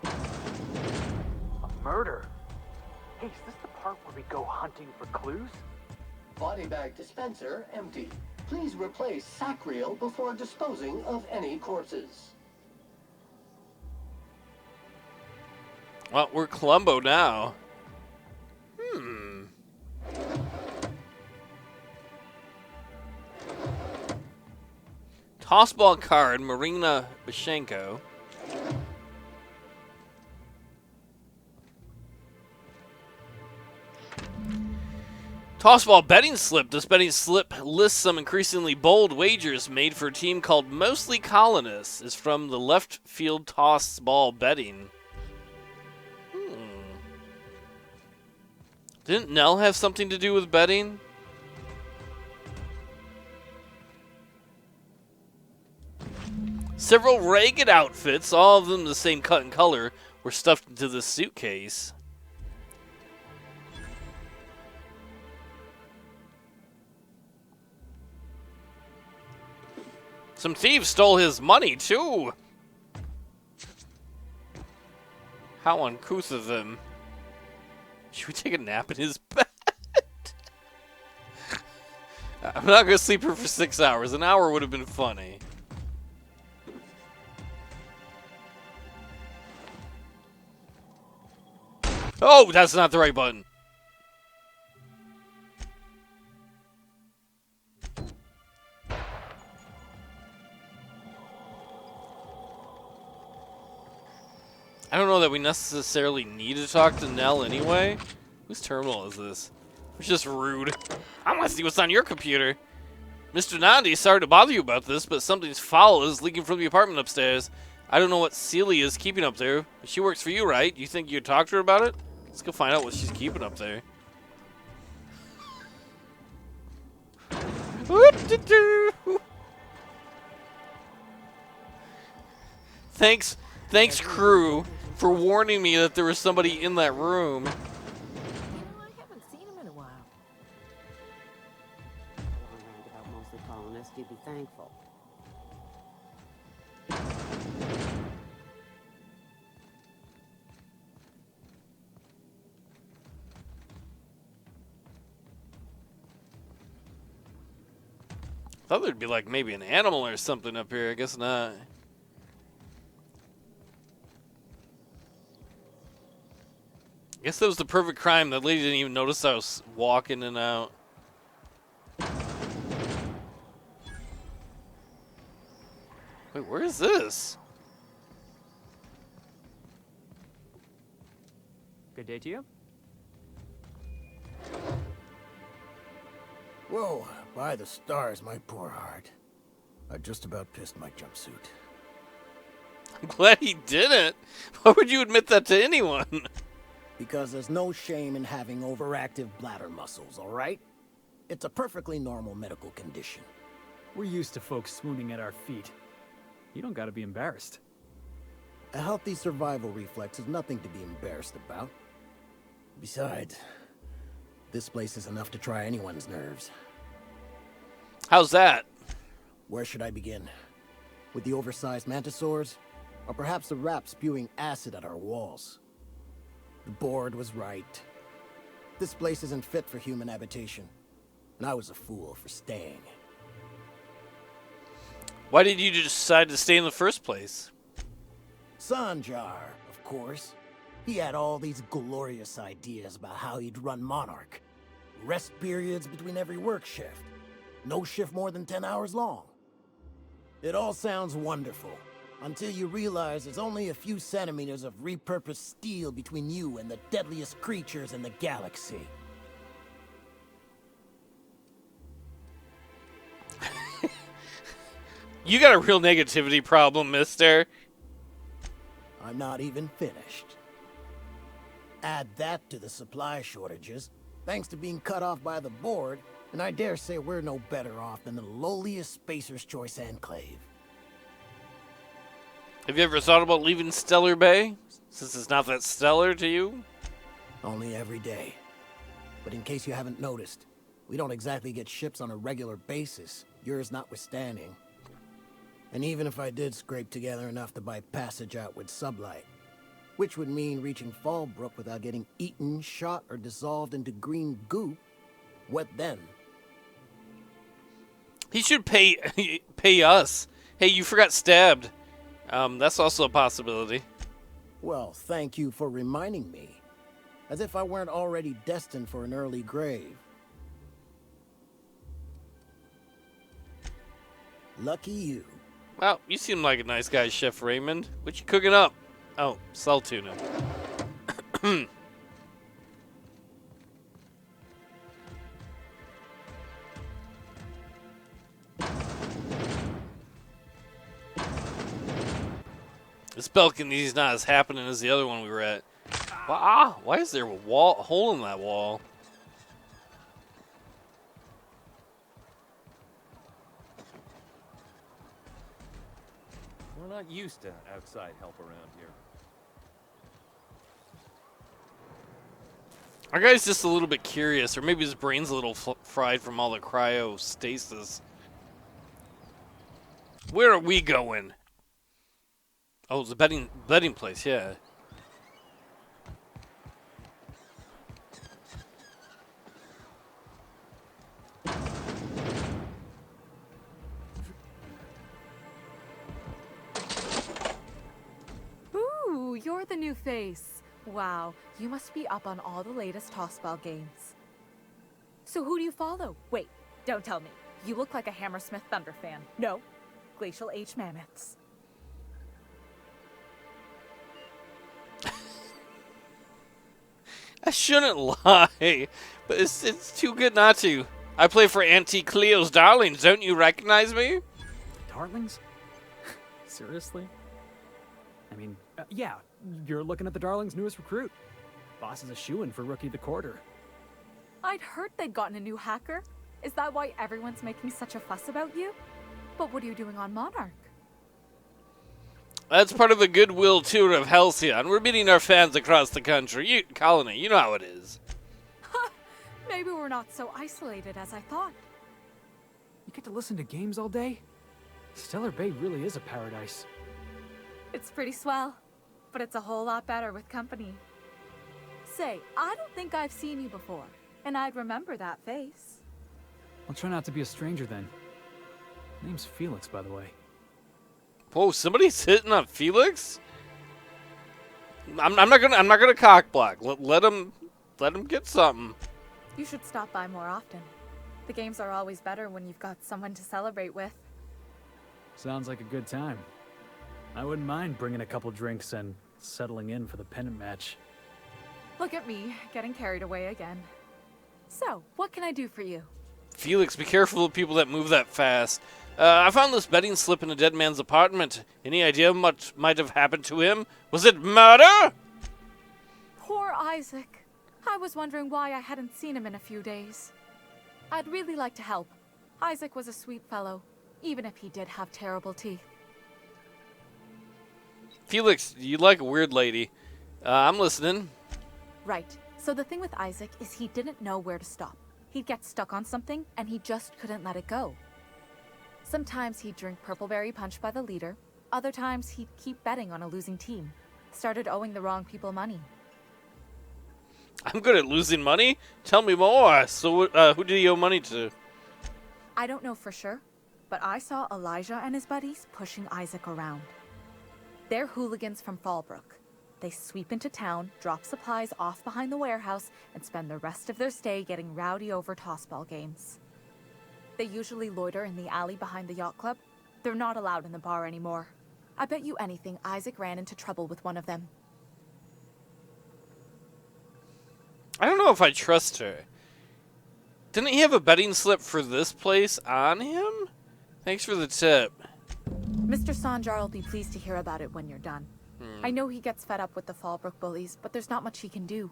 A murder? Hey, is this the part where we go hunting for clues? Body bag dispenser empty. Please replace sack reel before disposing of any corpses. Well, we're Columbo now. Tossball card, Marina Bashenko. Tossball betting slip. This betting slip lists some increasingly bold wagers made for a team called Mostly Colonists. Is from the left field tossball betting. Didn't Nell have something to do with betting? Several ragged outfits, all of them the same cut and color, were stuffed into this suitcase. Some thieves stole his money, too. How uncouth of them. Should we take a nap in his bed? I'm not going to sleep here for 6 hours. An hour would have been funny. Oh, that's not the right button. I don't know that we necessarily need to talk to Nell anyway. Whose terminal is this? It's just rude. I want to see what's on your computer. Mr. Nandi, sorry to bother you about this, but something's foul is leaking from the apartment upstairs. I don't know what Celia is keeping up there, but she works for you, right? You think you'd talk to her about it? Let's go find out what she's keeping up there. Thanks, crew, for warning me that there was somebody in that room. You know, I haven't seen him in a while. A long rant about Mostly Colonists, you'd be thankful. Thought there'd be like maybe an animal or something up here. I guess not. I guess that was the perfect crime. That lady didn't even notice I was walking in and out. Wait, where is this? Good day to you. Whoa, by the stars, my poor heart. I just about pissed my jumpsuit. I'm glad he didn't. Why would you admit that to anyone? Because there's no shame in having overactive bladder muscles, all right? It's a perfectly normal medical condition. We're used to folks swooning at our feet. You don't gotta be embarrassed. A healthy survival reflex is nothing to be embarrassed about. Besides, this place is enough to try anyone's nerves. How's that? Where should I begin? With the oversized mantisaurs? Or perhaps the rats spewing acid at our walls? The board was right. This place isn't fit for human habitation. And I was a fool for staying. Why did you decide to stay in the first place? Sanjar, of course. He had all these glorious ideas about how he'd run Monarch. Rest periods between every work shift. No shift more than 10 hours long. It all sounds wonderful, until you realize there's only a few centimeters of repurposed steel between you and the deadliest creatures in the galaxy. You got a real negativity problem, mister. I'm not even finished. Add that to the supply shortages, thanks to being cut off by the board, and I dare say we're no better off than the lowliest Spacer's Choice enclave. Have you ever thought about leaving Stellar Bay? Since it's not that stellar to you? Only every day. But in case you haven't noticed, we don't exactly get ships on a regular basis, yours notwithstanding. And even if I did scrape together enough to buy passage out with sublight, which would mean reaching Fallbrook without getting eaten, shot, or dissolved into green goop, what then? He should pay us. Hey, you forgot stabbed. That's also a possibility. Well, thank you for reminding me. As if I weren't already destined for an early grave. Lucky you. Well, you seem like a nice guy, Chef Raymond. What you cooking up? Oh, salt tuna. This balcony's not as happening as the other one we were at. Wow, why is there a hole in that wall? We're not used to outside help around here. Our guy's just a little bit curious, or maybe his brain's a little fried from all the cryostasis. Where are we going? Oh, it's a betting place, yeah. Ooh, you're the new face. Wow, you must be up on all the latest Tossball games. So who do you follow? Wait, don't tell me. You look like a Hammersmith Thunder fan. No, Glacial H Mammoths. I shouldn't lie, but it's too good not to. I play for Auntie Cleo's Darlings. Don't you recognize me? Darlings? Seriously? I mean, yeah, you're looking at the Darlings' newest recruit. Boss is a shoo-in for Rookie of the Quarter. I'd heard they'd gotten a new hacker. Is that why everyone's making such a fuss about you? But what are you doing on Monarch? That's part of the goodwill tour of Halcyon. We're meeting our fans across the country. Colony, you know how it is. Maybe we're not so isolated as I thought. You get to listen to games all day? Stellar Bay really is a paradise. It's pretty swell, but it's a whole lot better with company. Say, I don't think I've seen you before, and I'd remember that face. I'll try not to be a stranger then. Name's Felix, by the way. Whoa, somebody's hitting on Felix? I'm not gonna cock block. Let him get something. You should stop by more often. The games are always better when you've got someone to celebrate with. Sounds like a good time. I wouldn't mind bringing a couple drinks and settling in for the pennant match. Look at me, getting carried away again. So, what can I do for you? Felix, be careful of people that move that fast. I found this betting slip in a dead man's apartment. Any idea what might have happened to him? Was it murder? Poor Isaac. I was wondering why I hadn't seen him in a few days. I'd really like to help. Isaac was a sweet fellow, even if he did have terrible teeth. Felix, you like a weird lady. I'm listening. Right. So the thing with Isaac is he didn't know where to stop. He'd get stuck on something, and he just couldn't let it go. Sometimes he'd drink Purpleberry Punch by the liter. Other times he'd keep betting on a losing team. Started owing the wrong people money. I'm good at losing money? Tell me more. So who did he owe money to? I don't know for sure, but I saw Elijah and his buddies pushing Isaac around. They're hooligans from Fallbrook. They sweep into town, drop supplies off behind the warehouse, and spend the rest of their stay getting rowdy over tossball games. They usually loiter in the alley behind the yacht club. They're not allowed in the bar anymore. I bet you anything Isaac ran into trouble with one of them. I don't know if I trust her. Didn't he have a betting slip for this place on him? Thanks for the tip. Mr. Sanjar will be pleased to hear about it when you're done. I know he gets fed up with the Fallbrook bullies, but there's not much he can do.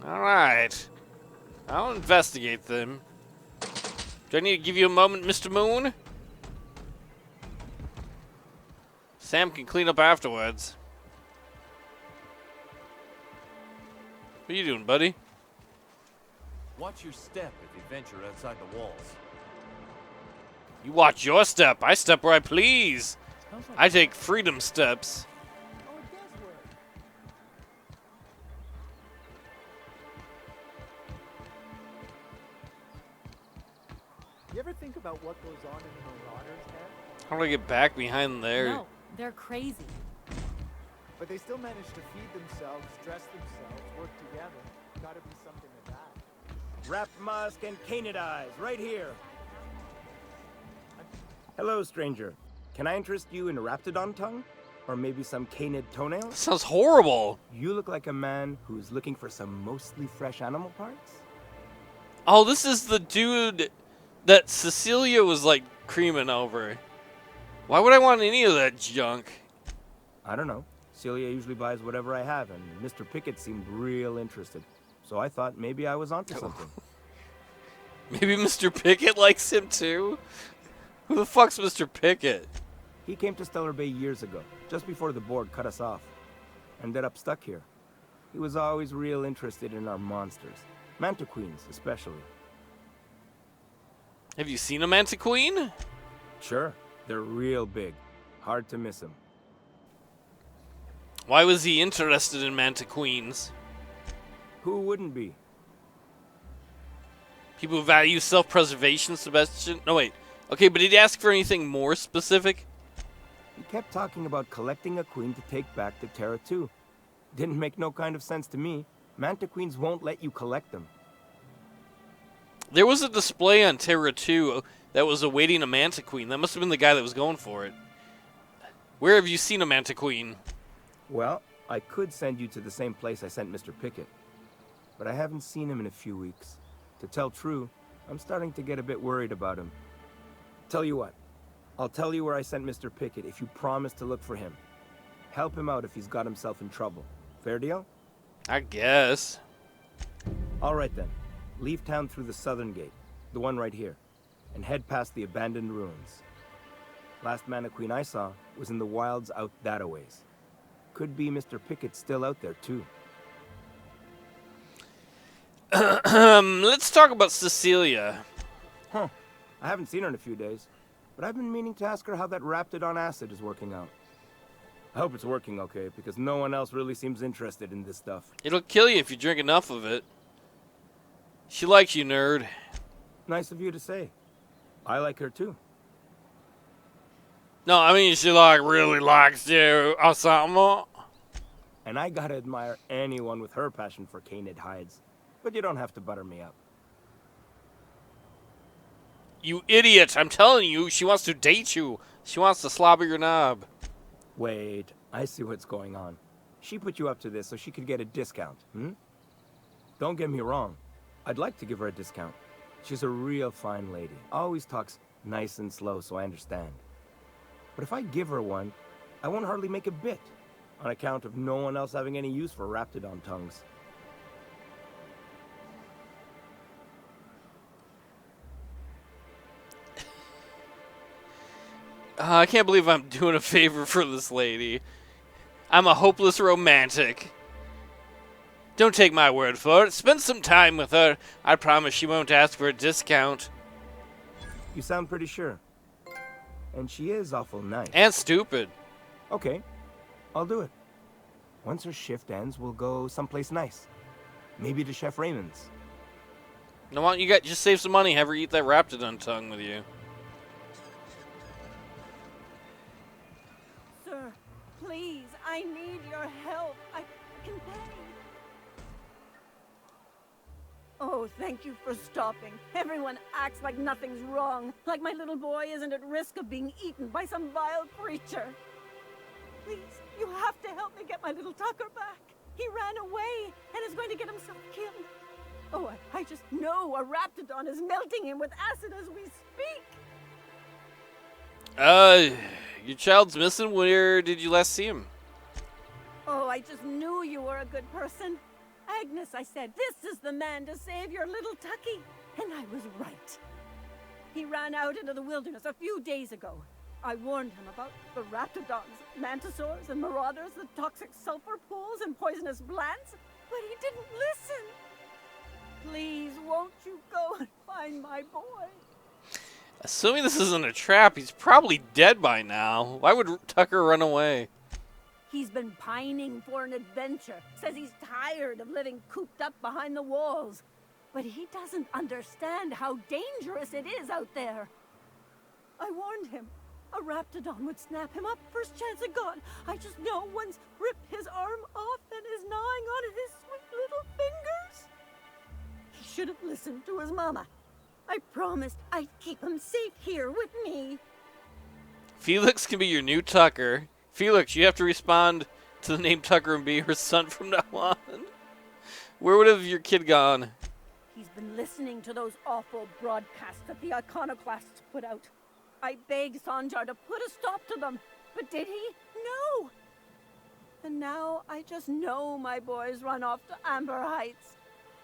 All right. I'll investigate them. Do I need to give you a moment, Mr. Moon? Sam can clean up afterwards. What are you doing, buddy? Watch your step if you venture outside the walls. You watch your step. I step where I please. I take freedom steps. You ever think about what goes on in the Marauders' head? How do I get back behind there? No, they're crazy. But they still manage to feed themselves, dress themselves, work together. Gotta be something to that. Wrap Musk and Canid Eyes, right here. Hello, stranger. Can I interest you in Raptidon tongue? Or maybe some canid toenails? Sounds horrible. You look like a man who's looking for some mostly fresh animal parts? Oh, this is the dude that Cecilia was like creaming over. Why would I want any of that junk? I don't know. Celia usually buys whatever I have, and Mr. Pickett seemed real interested. So I thought maybe I was onto something. Maybe Mr. Pickett likes him too? Who the fuck's Mr. Pickett? He came to Stellar Bay years ago, just before the board cut us off. Ended up stuck here. He was always real interested in our monsters. Mantiqueens, especially. Have you seen a Mantiqueen? Sure. They're real big. Hard to miss them. Why was he interested in Mantiqueens? Who wouldn't be? People who value self-preservation, Sebastian? No, wait. Okay, but did he ask for anything more specific? He kept talking about collecting a queen to take back to Terra 2. Didn't make no kind of sense to me. Mantiqueens won't let you collect them. There was a display on Terra 2 that was awaiting a Mantiqueen. That must have been the guy that was going for it. Where have you seen a Mantiqueen? Well, I could send you to the same place I sent Mr. Pickett. But I haven't seen him in a few weeks. To tell true, I'm starting to get a bit worried about him. Tell you what, I'll tell you where I sent Mr. Pickett if you promise to look for him. Help him out if he's got himself in trouble. Fair deal? I guess. All right then. Leave town through the southern gate, the one right here, and head past the abandoned ruins. Last Mantiqueen I saw was in the wilds out that-a-ways. Could be Mr. Pickett still out there too. Let's talk about Cecilia. Huh. I haven't seen her in a few days, but I've been meaning to ask her how that Raptidon acid is working out. I hope it's working okay, because no one else really seems interested in this stuff. It'll kill you if you drink enough of it. She likes you, nerd. Nice of you to say. I like her too. No, I mean she like really likes you or something. And I gotta admire anyone with her passion for canid hides. But you don't have to butter me up. You idiot! I'm telling you, she wants to date you. She wants to slobber your knob. Wait, I see what's going on. She put you up to this so she could get a discount, hmm? Don't get me wrong. I'd like to give her a discount. She's a real fine lady. Always talks nice and slow, so I understand. But if I give her one, I won't hardly make a bit, on account of no one else having any use for Raptidon tongues. I can't believe I'm doing a favor for this lady. I'm a hopeless romantic. Don't take my word for it. Spend some time with her. I promise she won't ask for a discount. You sound pretty sure. And she is awful nice. And stupid. Okay, I'll do it. Once her shift ends, we'll go someplace nice. Maybe to Chef Raymond's. Now why don't you just save some money, have her eat that Raptidon tongue with you. Sir, please, I need your help. I can pay. Oh, thank you for stopping. Everyone acts like nothing's wrong, like my little boy isn't at risk of being eaten by some vile creature. Please, you have to help me get my little Tucker back. He ran away and is going to get himself killed. Oh, I just know a Raptidon is melting him with acid as we speak. Your child's missing. Where did you last see him? Oh, I just knew you were a good person. Agnes, I said, this is the man to save your little Tucky. And I was right. He ran out into the wilderness a few days ago. I warned him about the Raptidons, Mantisaurs, and Marauders, the toxic sulfur pools, and poisonous plants, but he didn't listen. Please, won't you go and find my boy? Assuming this isn't a trap, he's probably dead by now. Why would Tucker run away? He's been pining for an adventure. Says he's tired of living cooped up behind the walls. But he doesn't understand how dangerous it is out there. I warned him. A Raptidon would snap him up first chance it got. I just know one's ripped his arm off and is gnawing on his sweet little fingers. He should have listened to his mama. I promised I'd keep him safe here with me. Felix can be your new Tucker. Felix, you have to respond to the name Tucker and be her son from now on. Where would have your kid gone? He's been listening to those awful broadcasts that the iconoclasts put out. I begged Sanjar to put a stop to them, but did he? No! And now I just know my boy's run off to Amber Heights.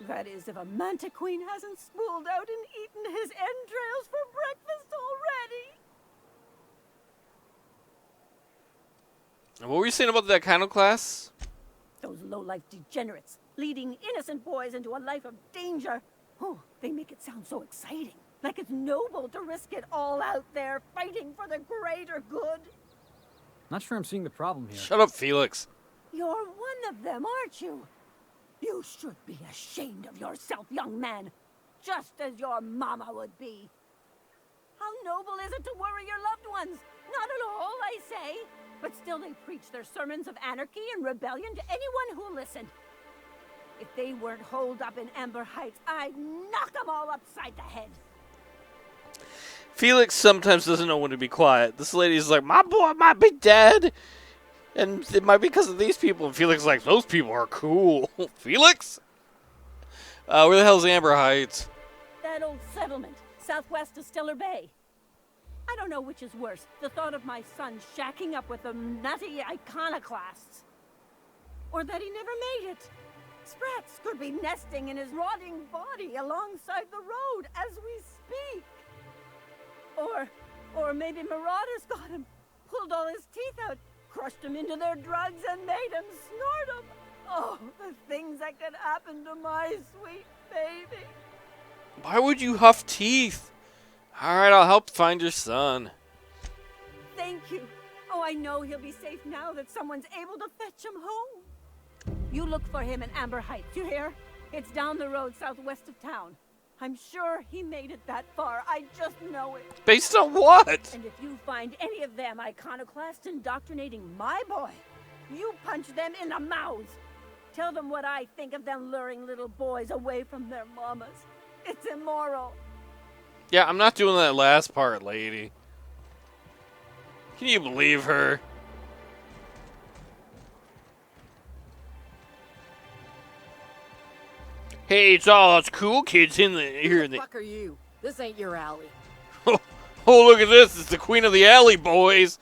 That is, if a Mantiqueen hasn't spooled out and eaten his entrails for breakfast already. What were you saying about the iconoclasts? Those low-life degenerates, leading innocent boys into a life of danger. Oh, they make it sound so exciting. Like it's noble to risk it all out there, fighting for the greater good. Not sure I'm seeing the problem here. Shut up, Felix. You're one of them, aren't you? You should be ashamed of yourself, young man. Just as your mama would be. How noble is it to worry your loved ones? Not at all, I say. But still they preach their sermons of anarchy and rebellion to anyone who'll listen. If they weren't holed up in Amber Heights, I'd knock them all upside the head. Felix sometimes doesn't know when to be quiet. This lady's like, my boy might be dead. And it might be because of these people. And Felix is like, those people are cool. Felix? Where the hell's Amber Heights? That old settlement, southwest of Stellar Bay. I don't know which is worse, the thought of my son shacking up with the nutty iconoclasts. Or that he never made it. Sprats could be nesting in his rotting body alongside the road as we speak. Or maybe Marauders got him, pulled all his teeth out, crushed him into their drugs and made him snort them. Oh, the things that could happen to my sweet baby. Why would you huff teeth? Alright, I'll help find your son. Thank you. Oh, I know he'll be safe now that someone's able to fetch him home. You look for him in Amber Heights, you hear? It's down the road southwest of town. I'm sure he made it that far. I just know it. Based on what? And if you find any of them iconoclasts indoctrinating my boy, you punch them in the mouths. Tell them what I think of them luring little boys away from their mamas. It's immoral. Yeah, I'm not doing that last part, lady. Can you believe her? Hey, it's all us cool kids in here. Who the fuck are you? This ain't your alley. Oh, look at this. It's the queen of the alley, boys.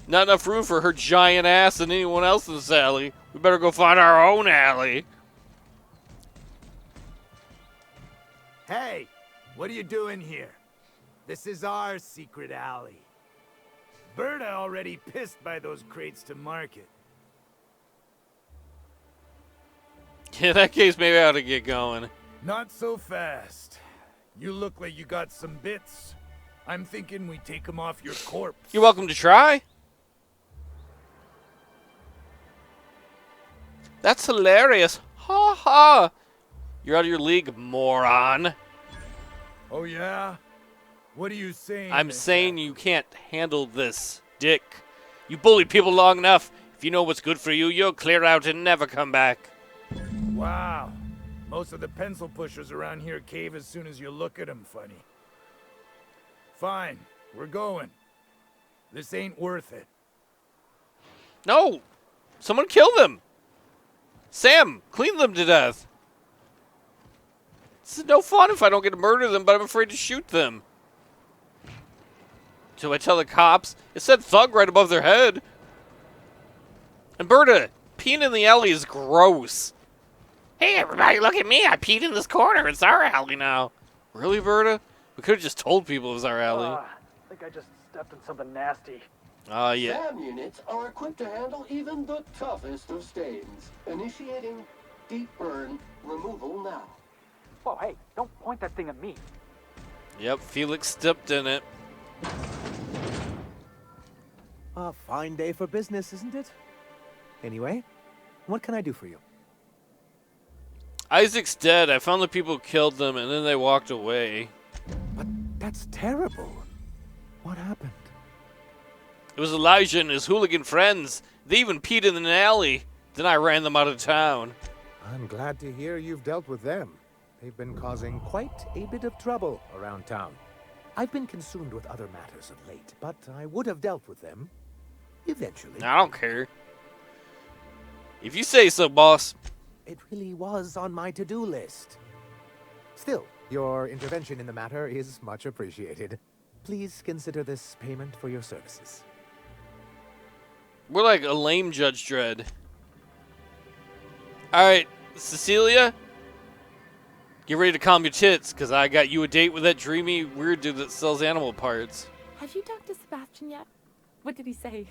Not enough room for her giant ass and anyone else's alley. We better go find our own alley. Hey, what are you doing here? This is our secret alley. Berta already pissed by those crates to market. Yeah, in that case, maybe I ought to get going. Not so fast. You look like you got some bits. I'm thinking we take them off your corpse. You're welcome to try. That's hilarious. Ha ha. You're out of your league, moron. Oh, yeah? What are you saying? I'm saying you can't handle this, dick. You bully people long enough. If you know what's good for you, you'll clear out and never come back. Wow. Most of the pencil pushers around here cave as soon as you look at them funny. Fine, we're going. This ain't worth it. No! Someone kill them! Sam, clean them to death. This is no fun if I don't get to murder them, but I'm afraid to shoot them. So I tell the cops, it said thug right above their head. And Berta, peeing in the alley is gross. Hey everybody, look at me, I peed in this corner, it's our alley now. Really, Berta? We could have just told people it was our alley. I think I just stepped in something nasty. Yeah. SAM units are equipped to handle even the toughest of stains. Initiating deep burn removal now. Whoa, hey, don't point that thing at me. Yep, Felix stepped in it. A fine day for business, isn't it? Anyway, what can I do for you? Isaac's dead. I found the people who killed them, and then they walked away. But that's terrible. What happened? It was Elijah and his hooligan friends. They even peed in an alley. Then I ran them out of town. I'm glad to hear you've dealt with them. They've been causing quite a bit of trouble around town. I've been consumed with other matters of late, but I would have dealt with them eventually. I don't care. If you say so, boss. It really was on my to-do list. Still, your intervention in the matter is much appreciated. Please consider this payment for your services. We're like a lame Judge Dredd. Alright, Cecilia. Get ready to calm your tits, because I got you a date with that dreamy, weird dude that sells animal parts. Have you talked to Sebastian yet? What did he say?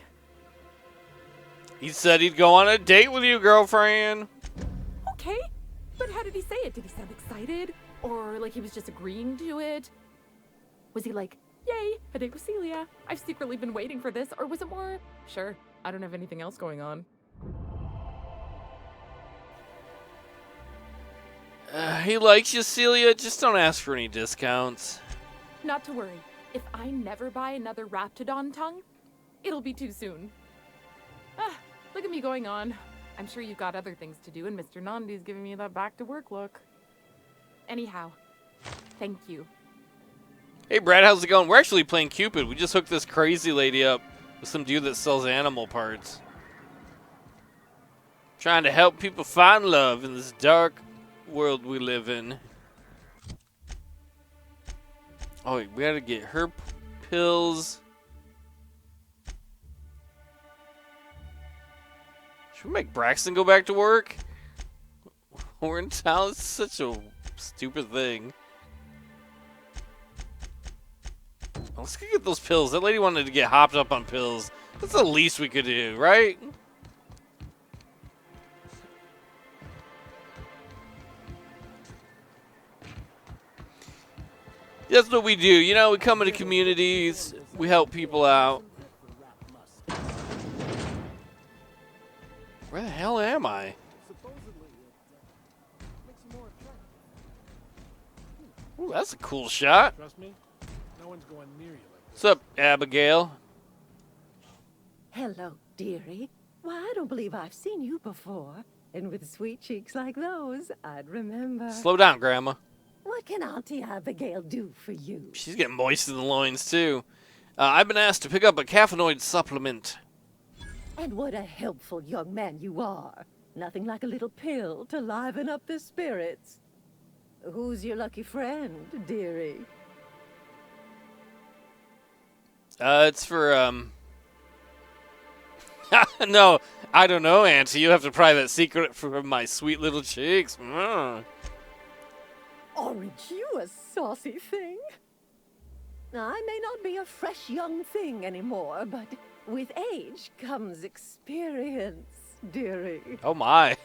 He said he'd go on a date with you, girlfriend. Okay, but how did he say it? Did he sound excited? Or like he was just agreeing to it? Was he like, yay, a date with Celia? I've secretly been waiting for this. Or was it more, sure, I don't have anything else going on? He likes you, Celia. Just don't ask for any discounts. Not to worry. If I never buy another Raptidon tongue, it'll be too soon. Look at me going on. I'm sure you've got other things to do, and Mr. Nandi's giving me that back-to-work look. Anyhow, thank you. Hey, Brad, how's it going? We're actually playing Cupid. We just hooked this crazy lady up with some dude that sells animal parts. Trying to help people find love in this dark world we live in. Oh, wait, we gotta get her pills. Should we make Braxton go back to work? We're in town. It's such a stupid thing. Let's go get those pills. That lady wanted to get hopped up on pills. That's the least we could do, right? That's what we do. You know, we come into communities. We help people out. Where the hell am I? Ooh, that's a cool shot. Trust me, no one's going near you like What's up, Abigail? Hello, dearie. Why, I don't believe I've seen you before. And with sweet cheeks like those, I'd remember. Slow down, Grandma. What can Auntie Abigail do for you? She's getting moist in the loins, too. I've been asked to pick up a caffeinoid supplement. And what a helpful young man you are. Nothing like a little pill to liven up the spirits. Who's your lucky friend, dearie? It's for, No, I don't know, Auntie. You have to pry that secret from my sweet little cheeks. Aren't you a saucy thing? I may not be a fresh young thing anymore, but with age comes experience, dearie. Oh my.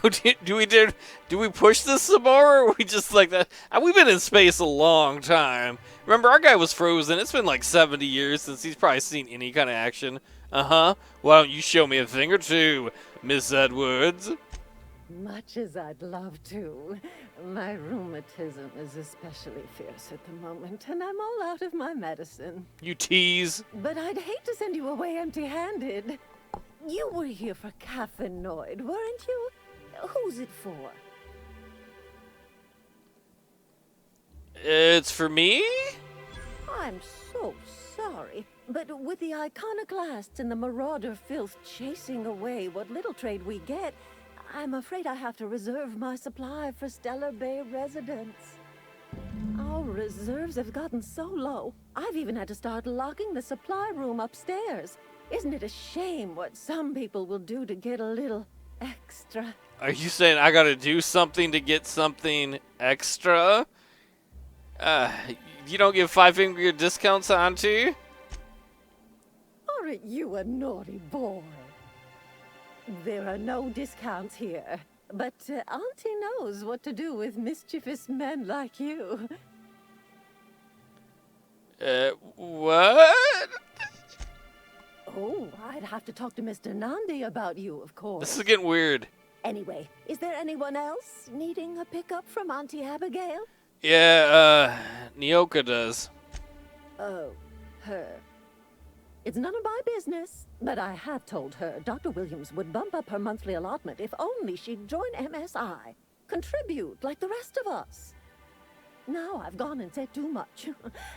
Do we push this some more, or are we just like that? We've been in space a long time. Remember, our guy was frozen. It's been like 70 years since he's probably seen any kind of action. Uh-huh. Why don't you show me a thing or two, Miss Edwards? Much as I'd love to. My rheumatism is especially fierce at the moment, and I'm all out of my medicine. You tease. But I'd hate to send you away empty-handed. You were here for Caffeinoid, weren't you? Who's it for? It's for me? I'm so sorry, but with the iconoclasts and the marauder filth chasing away what little trade we get, I'm afraid I have to reserve my supply for Stellar Bay residents. Our reserves have gotten so low, I've even had to start locking the supply room upstairs. Isn't it a shame what some people will do to get a little extra? Are you saying I gotta do something to get something extra? You don't give 5-finger discounts, Auntie? Aren't you a naughty boy? There are no discounts here, but Auntie knows what to do with mischievous men like you. What? Oh, I'd have to talk to Mr. Nandi about you, of course. This is getting weird. Anyway, is there anyone else needing a pickup from Auntie Abigail? Yeah, Nyoka does. Oh, her. It's none of my business, but I have told her Dr. Williams would bump up her monthly allotment if only she'd join MSI. Contribute like the rest of us. Now I've gone and said too much.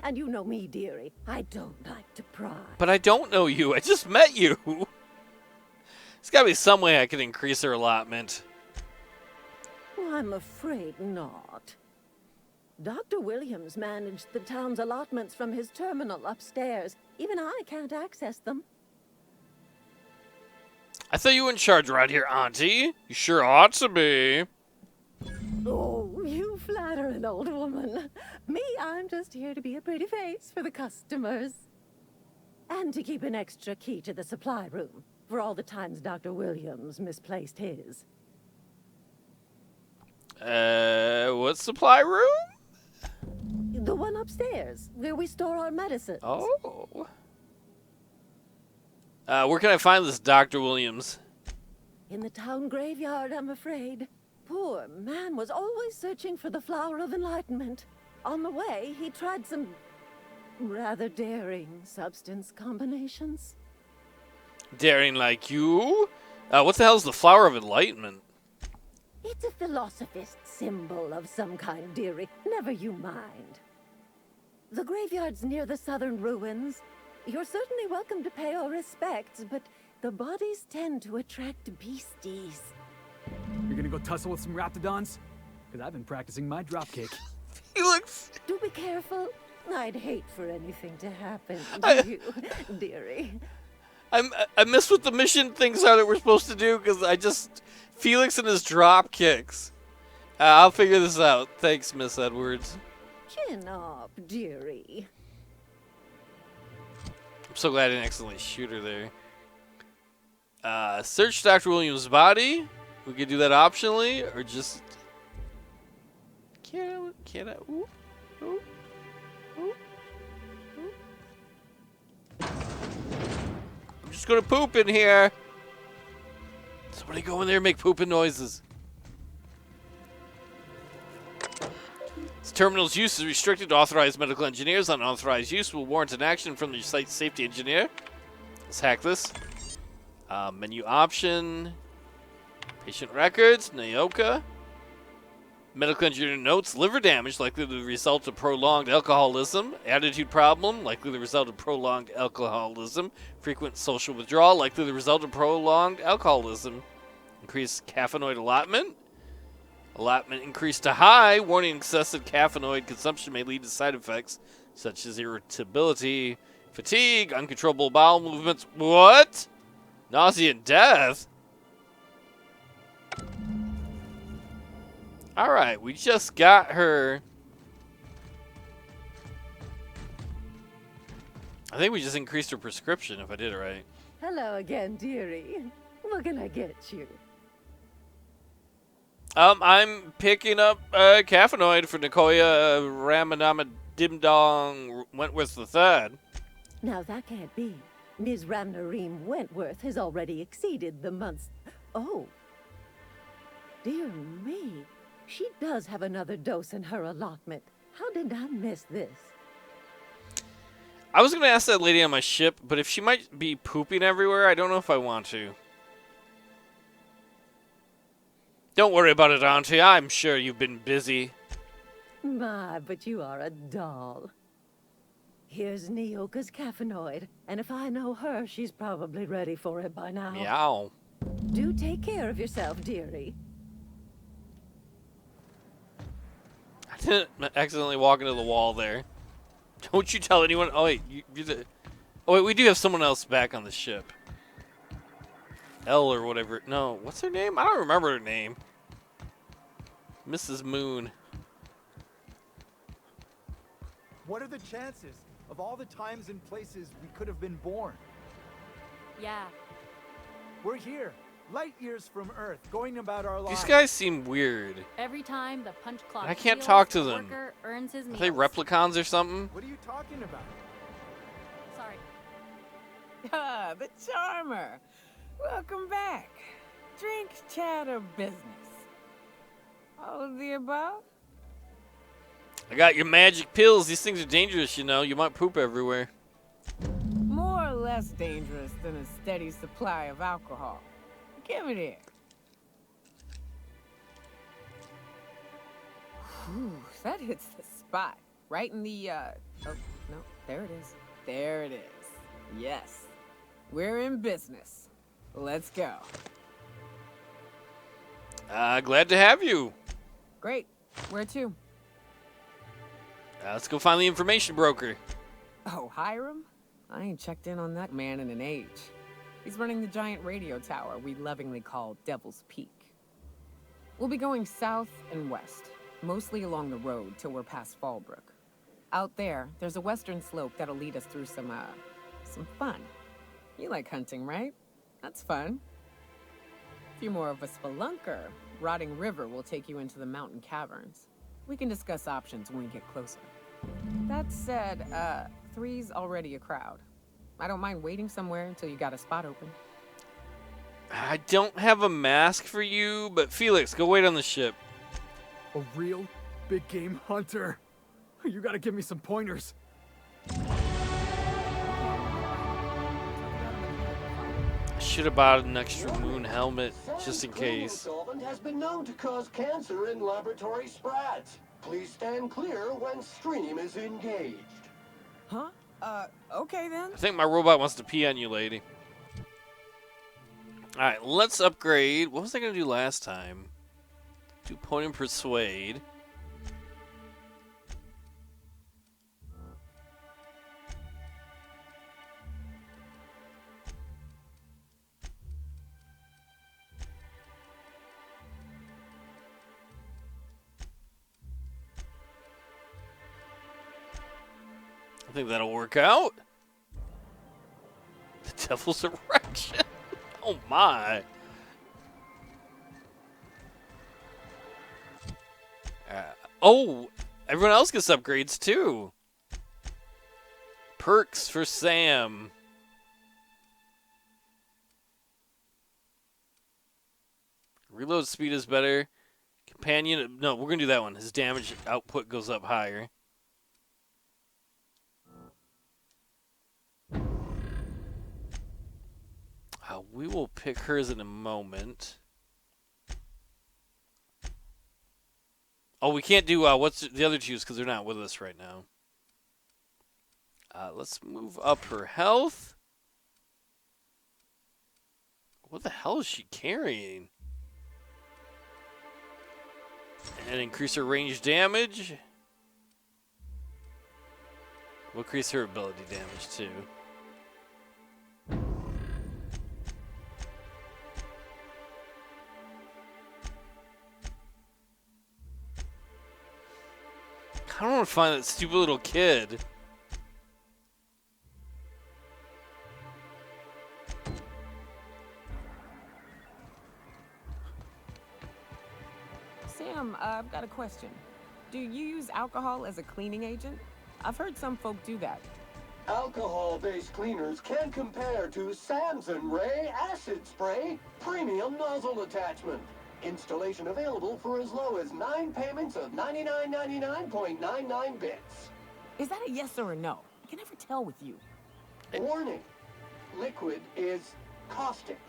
And you know me, dearie. I don't like to pry. But I don't know you. I just met you. There's gotta be some way I could increase her allotment. Well, I'm afraid not. Dr. Williams managed the town's allotments from his terminal upstairs. Even I can't access them. I thought you were in charge right here, Auntie. You sure ought to be. Oh, you flatter an old woman. Me, I'm just here to be a pretty face for the customers. And to keep an extra key to the supply room for all the times Dr. Williams misplaced his. What supply room? The one upstairs, where we store our medicines. Oh. Where can I find this Dr. Williams? In the town graveyard, I'm afraid. Poor man was always searching for the Flower of Enlightenment. On the way, he tried some rather daring substance combinations. Daring like you? What the hell's the Flower of Enlightenment? It's a philosophist symbol of some kind, dearie. Never you mind. The graveyard's near the southern ruins. You're certainly welcome to pay our respects, but the bodies tend to attract beasties. You're gonna go tussle with some raptidons? Because I've been practicing my dropkick. Felix! Do be careful. I'd hate for anything to happen to you, dearie. I miss what the mission things are that we're supposed to do, because I just... Felix and his drop kicks. I'll figure this out. Thanks, Miss Edwards. Chin up, dearie. I'm so glad I didn't accidentally shoot her there. Search Dr. Williams' body. We could do that optionally, or just... Can I? Ooh, ooh, ooh, ooh. I'm just gonna poop in here. Somebody go in there and make pooping noises. This terminal's use is restricted to authorized medical engineers. Unauthorized use will warrant an action from the site safety engineer. Let's hack this. Menu option. Patient records. Nyoka. Medical engineer notes. Liver damage likely the result of prolonged alcoholism. Attitude problem likely the result of prolonged alcoholism. Frequent social withdrawal likely the result of prolonged alcoholism. Increased caffeinoid allotment. Allotment increased to high. Warning: excessive caffeinoid consumption may lead to side effects such as irritability, fatigue, uncontrollable bowel movements. What? Nausea and death? Alright, we just got her. I think we just increased her prescription if I did it right. Hello again, dearie. What can I get you? I'm picking up Caffeinoid for Nicoya Ramanama Dimdong Wentworth III. Now that can't be. Ms. Ramnareem Wentworth has already exceeded the month's... Oh. Dear me. She does have another dose in her allotment. How did I miss this? I was going to ask that lady on my ship, but if she might be pooping everywhere, I don't know if I want to. Don't worry about it, Auntie. I'm sure you've been busy. My, but you are a doll. Here's Nyoka's Caffeinoid, and if I know her, she's probably ready for it by now. Meow. Do take care of yourself, dearie. I didn't accidentally walk into the wall there. Don't you tell anyone. Oh, wait. Oh, wait, we do have someone else back on the ship. Elle or whatever. No, what's her name? I don't remember her name. Mrs. Moon. What are the chances of all the times and places we could have been born? Yeah. We're here, light years from Earth, going about our lives. These guys seem weird. Every time the punch clock I can't peals, talk to the them. worker earns his Are they meals. replicons or something? What are you talking about? Sorry. Ah, the Charmer. Welcome back. Drink, chat, or business? All of the above? I got your magic pills. These things are dangerous, you know. You might poop everywhere. More or less dangerous than a steady supply of alcohol. Give it here. Whew, that hits the spot. Right in the, oh, no, there it is. There it is. Yes. We're in business. Let's go. Glad to have you. Great. Where to? Let's go find the information broker. Oh, Hiram? I ain't checked in on that man in an age. He's running the giant radio tower we lovingly call Devil's Peak. We'll be going south and west, mostly along the road till we're past Fallbrook. Out there, there's a western slope that'll lead us through some fun. You like hunting, right? That's fun. If you're more of a spelunker, Rotting River will take you into the mountain caverns. We can discuss options when we get closer. That said, 3's already a crowd. I don't mind waiting somewhere until you got a spot open. I don't have a mask for you, but Felix, go wait on the ship. A real big game hunter. You gotta give me some pointers. I should have bought an extra moon helmet just in case. Solvent has been known to cause cancer in laboratory sprats. Please stand clear when stream is engaged. Huh? Okay then. I think my robot wants to pee on you, lady. Alright, let's upgrade. What was I going to do last time? Do point and persuade. I think that'll work out. The Devil's Erection. Oh my. Oh, everyone else gets upgrades too. Perks for Sam. Reload speed is better. Companion. No, we're going to do that one. His damage output goes up higher. We will pick hers in a moment. Oh, we can't do what's the other two because they're not with us right now. Let's move up her health. What the hell is she carrying? And increase her range damage. We'll increase her ability damage too. want to find that stupid little kid. Sam, I've got a question. Do you use alcohol as a cleaning agent? I've heard some folk do that. Alcohol-based cleaners can compare to Samson Ray Acid Spray Premium Nozzle Attachment. Installation available for as low as 9 payments of 99.99 bits. Is that a yes or a no? I can never tell with you. Warning. Liquid is caustic.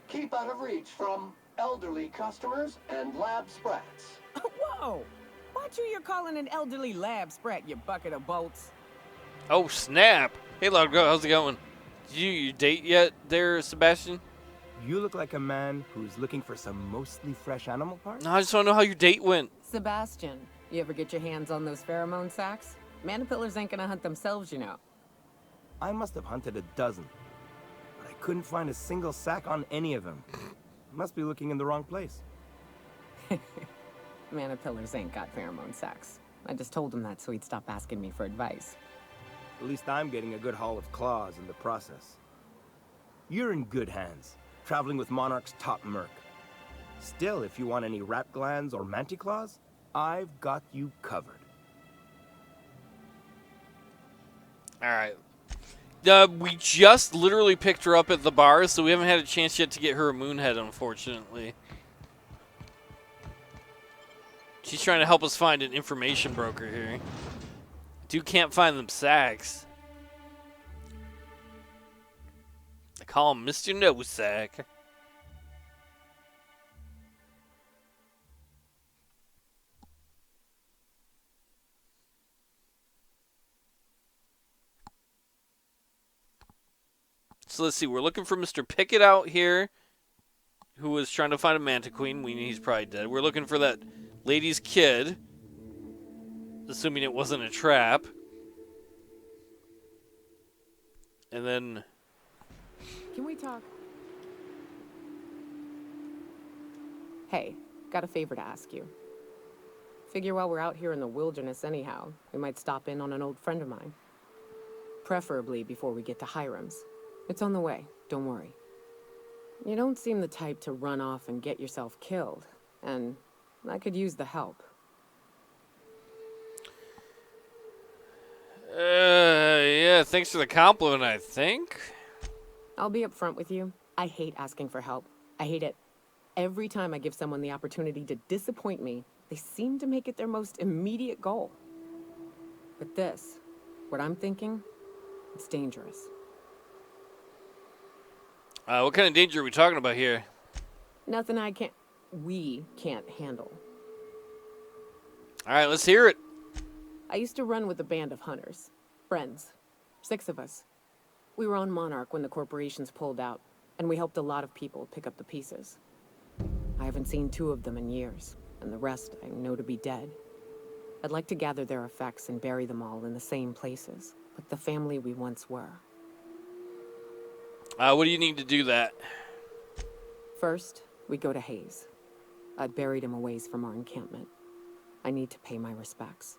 Keep out of reach from elderly customers and lab sprats. Whoa! Watch who you're calling an elderly lab sprat, you bucket of bolts. Oh, snap. Hey, Loud Girl, how's it going? Did you date yet there, Sebastian? You look like a man who's looking for some mostly fresh animal parts? No, I just want to know how your date went. Sebastian, you ever get your hands on those pheromone sacs? Manipillars ain't gonna hunt themselves, you know. I must have hunted a dozen, but I couldn't find a single sack on any of them. Must be looking in the wrong place. Manipillars ain't got pheromone sacs. I just told him that so he'd stop asking me for advice. At least I'm getting a good haul of claws in the process. You're in good hands, traveling with Monarch's top merc. Still, if you want any rat glands or manticlaws, I've got you covered. Alright. We just literally picked her up at the bar, so we haven't had a chance yet to get her a moonhead, unfortunately. She's trying to help us find an information broker here. Dude can't find them sacks. I call him Mr. No Sack. So let's see, we're looking for Mr. Pickett out here, who was trying to find a Mantiqueen. We know he's probably dead. We're looking for that lady's kid, assuming it wasn't a trap. And then... Can we talk? Hey, got a favor to ask you. Figure while we're out here in the wilderness anyhow, we might stop in on an old friend of mine. Preferably before we get to Hiram's. It's on the way, don't worry. You don't seem the type to run off and get yourself killed, and I could use the help. Yeah, thanks for the compliment, I think. I'll be upfront with you. I hate asking for help. I hate it. Every time I give someone the opportunity to disappoint me, they seem to make it their most immediate goal. But this, what I'm thinking, it's dangerous. What kind of danger are we talking about here? Nothing we can't handle. All right, let's hear it. I used to run with a band of hunters. Friends. 6 of us. We were on Monarch when the corporations pulled out, and we helped a lot of people pick up the pieces. I haven't seen 2 of them in years, and the rest I know to be dead. I'd like to gather their effects and bury them all in the same places, like the family we once were. What do you need to do that? First, we go to Hayes. I buried him a ways from our encampment. I need to pay my respects.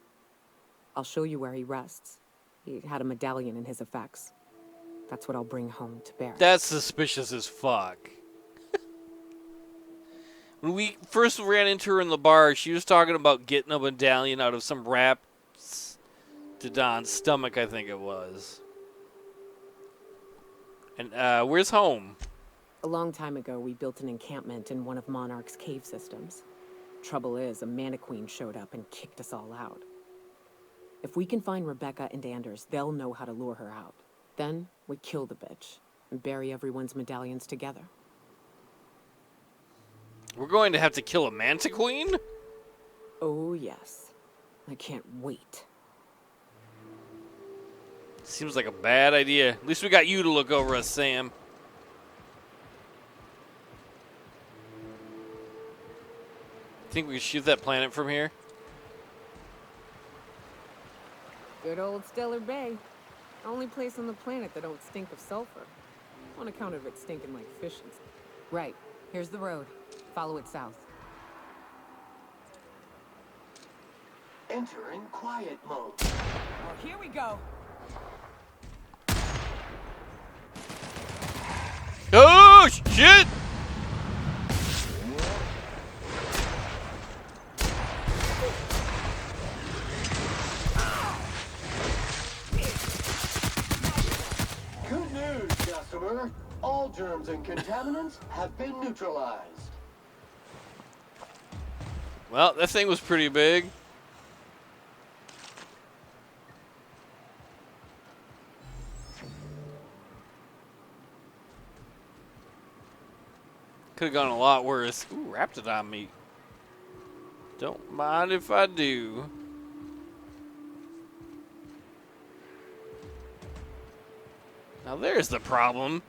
I'll show you where he rests. He had a medallion in his effects. That's what I'll bring home to bear. That's suspicious as fuck. When we first ran into her in the bar, she was talking about getting a medallion out of some Raptidon's stomach, I think it was. And where's home? A long time ago, we built an encampment in one of Monarch's cave systems. Trouble is, a Mantiqueen showed up and kicked us all out. If we can find Rebecca and Anders, they'll know how to lure her out. Then, we kill the bitch and bury everyone's medallions together. We're going to have to kill a Mantiqueen? Oh, yes. I can't wait. Seems like a bad idea. At least we got you to look over us, Sam. Think we can shoot that planet from here? Good old Stellar Bay. Only place on the planet that don't stink of sulfur. On account of it stinking like fish and stuff. Right. Here's the road. Follow it south. enter in quiet mode. Well, here we go. Oh, shit! Good news, customer. All germs and contaminants have been neutralized. Well, that thing was pretty big. Could have gone a lot worse. Ooh, Raptidon meat. Don't mind if I do. Now there's the problem.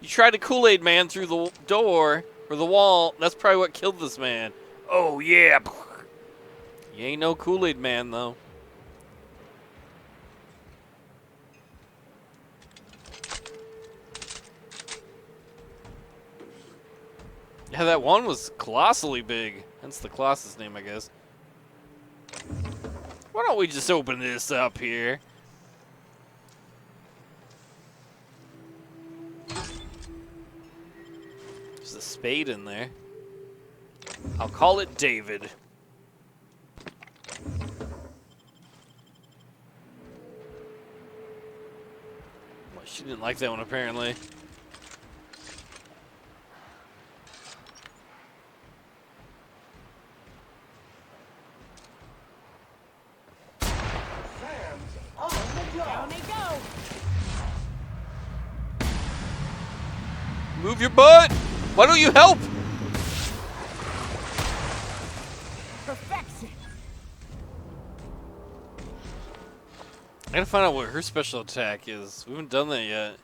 You tried a Kool-Aid man through the door, or the wall. That's probably what killed this man. Oh, yeah. You ain't no Kool-Aid man, though. Yeah, that one was colossally big. Hence the Colossus name, I guess. Why don't we just open this up here? There's a spade in there. I'll call it David. Well, she didn't like that one, apparently. Down they go. Move your butt! Why don't you help? Perfection. I gotta find out what her special attack is. We haven't done that yet.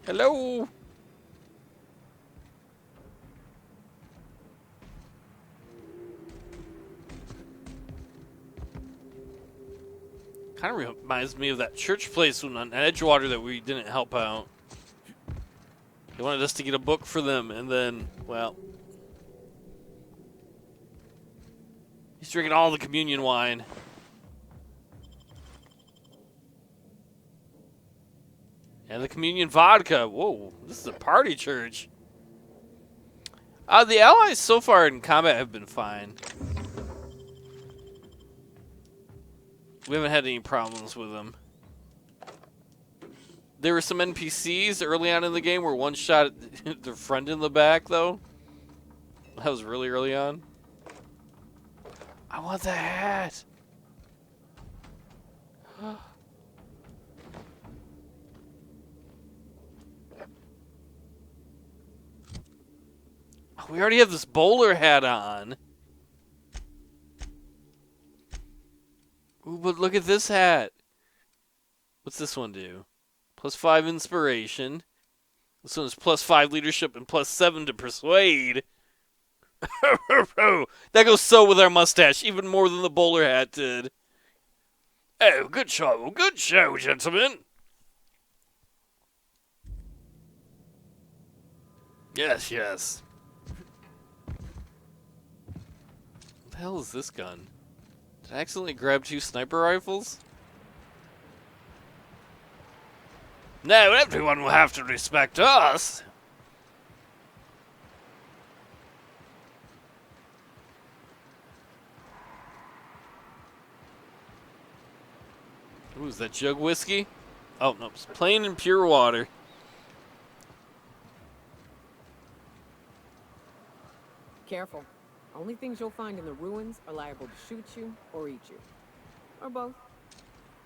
Hello. Kind of reminds me of that church place on Edgewater that we didn't help out. They wanted us to get a book for them, and then, well, he's drinking all the communion wine. And the communion vodka. Whoa, this is a party church. The allies so far in combat have been fine. We haven't had any problems with them. There were some NPCs early on in the game where one shot at their friend in the back, though. That was really early on. I want the hat. We already have this bowler hat on. Ooh, but look at this hat. What's this one do? +5 inspiration. This one is +5 leadership and +7 to persuade. That goes so with our mustache, even more than the bowler hat did. Oh, good show, gentlemen. Yes, yes. What the hell is this gun? Did I accidentally grab 2 sniper rifles? No, everyone will have to respect us. Ooh, is that jug whiskey? Oh, no, it's plain and pure water. Careful. Only things you'll find in the ruins are liable to shoot you or eat you. Or both.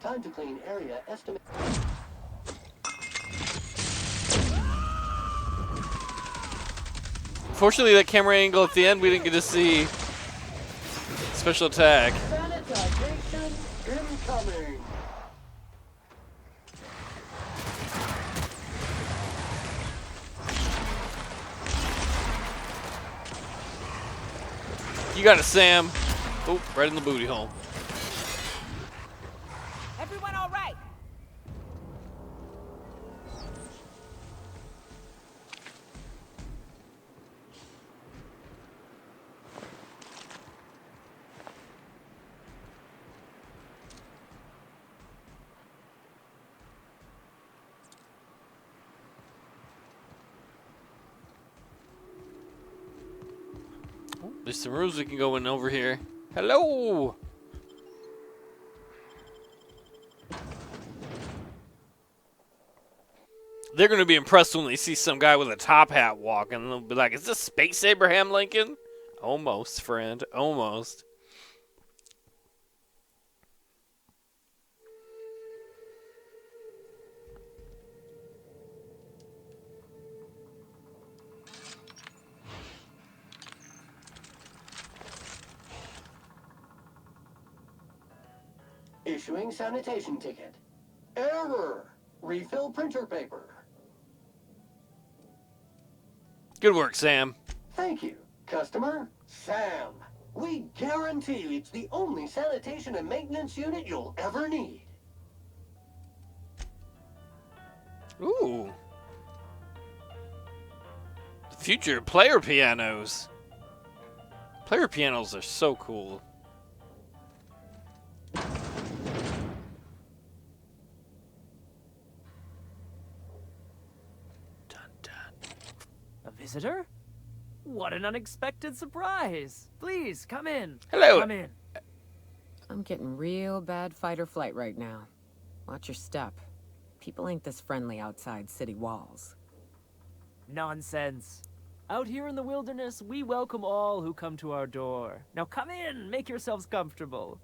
Time to clean area estimate. Unfortunately, that camera angle at the end, we didn't get to see special attack. Sanitization incoming. You got it, Sam. Oh, right in the booty hole. Everyone all right? There's some rooms we can go in over here. Hello! They're going to be impressed when they see some guy with a top hat walking. They'll be like, is this Space Abraham Lincoln? Almost, friend. Almost. Issuing sanitation ticket. Error. Refill printer paper. Good work, Sam. Thank you. Customer, Sam. We guarantee it's the only sanitation and maintenance unit you'll ever need. Ooh. The future of player pianos. Player pianos are so cool. A visitor? What an unexpected surprise! Please, come in. Hello. Come in. I'm getting real bad fight or flight right now. Watch your step. People ain't this friendly outside city walls. Nonsense. Out here in the wilderness, we welcome all who come to our door. Now come in, make yourselves comfortable.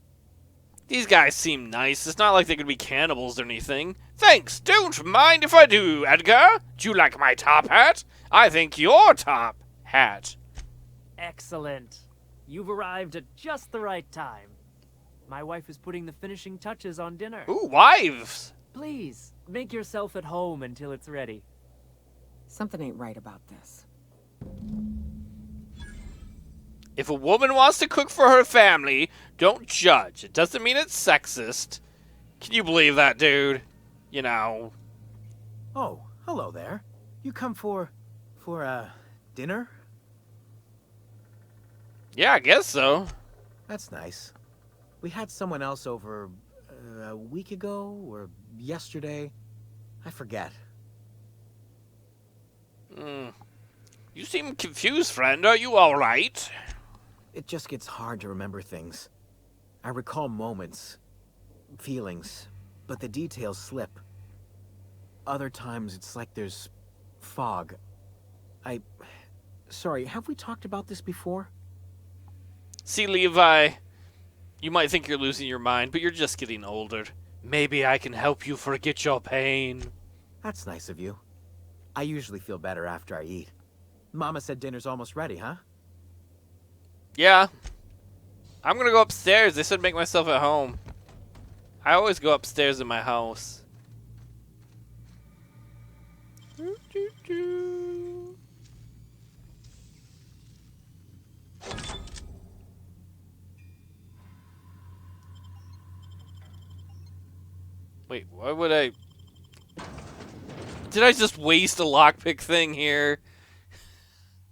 These guys seem nice. It's not like they could be cannibals or anything. Thanks. Don't mind if I do, Edgar. Do you like my top hat? I think your top hat. Excellent. You've arrived at just the right time. My wife is putting the finishing touches on dinner. Ooh, wives. Please, make yourself at home until it's ready. Something ain't right about this. If a woman wants to cook for her family, don't judge. It doesn't mean it's sexist. Can you believe that, dude? You know. Oh, hello there. You come for dinner? Yeah, I guess so. That's nice. We had someone else over a week ago or yesterday. I forget. You seem confused, friend. Are you all right? It just gets hard to remember things. I recall moments, feelings, but the details slip. Other times it's like there's fog. Sorry, have we talked about this before? See, Levi, you might think you're losing your mind, but you're just getting older. Maybe I can help you forget your pain. That's nice of you. I usually feel better after I eat. Mama said dinner's almost ready, huh? Yeah. I'm gonna go upstairs. They said make myself at home. I always go upstairs in my house. Wait, why would I... Did I just waste a lockpick thing here?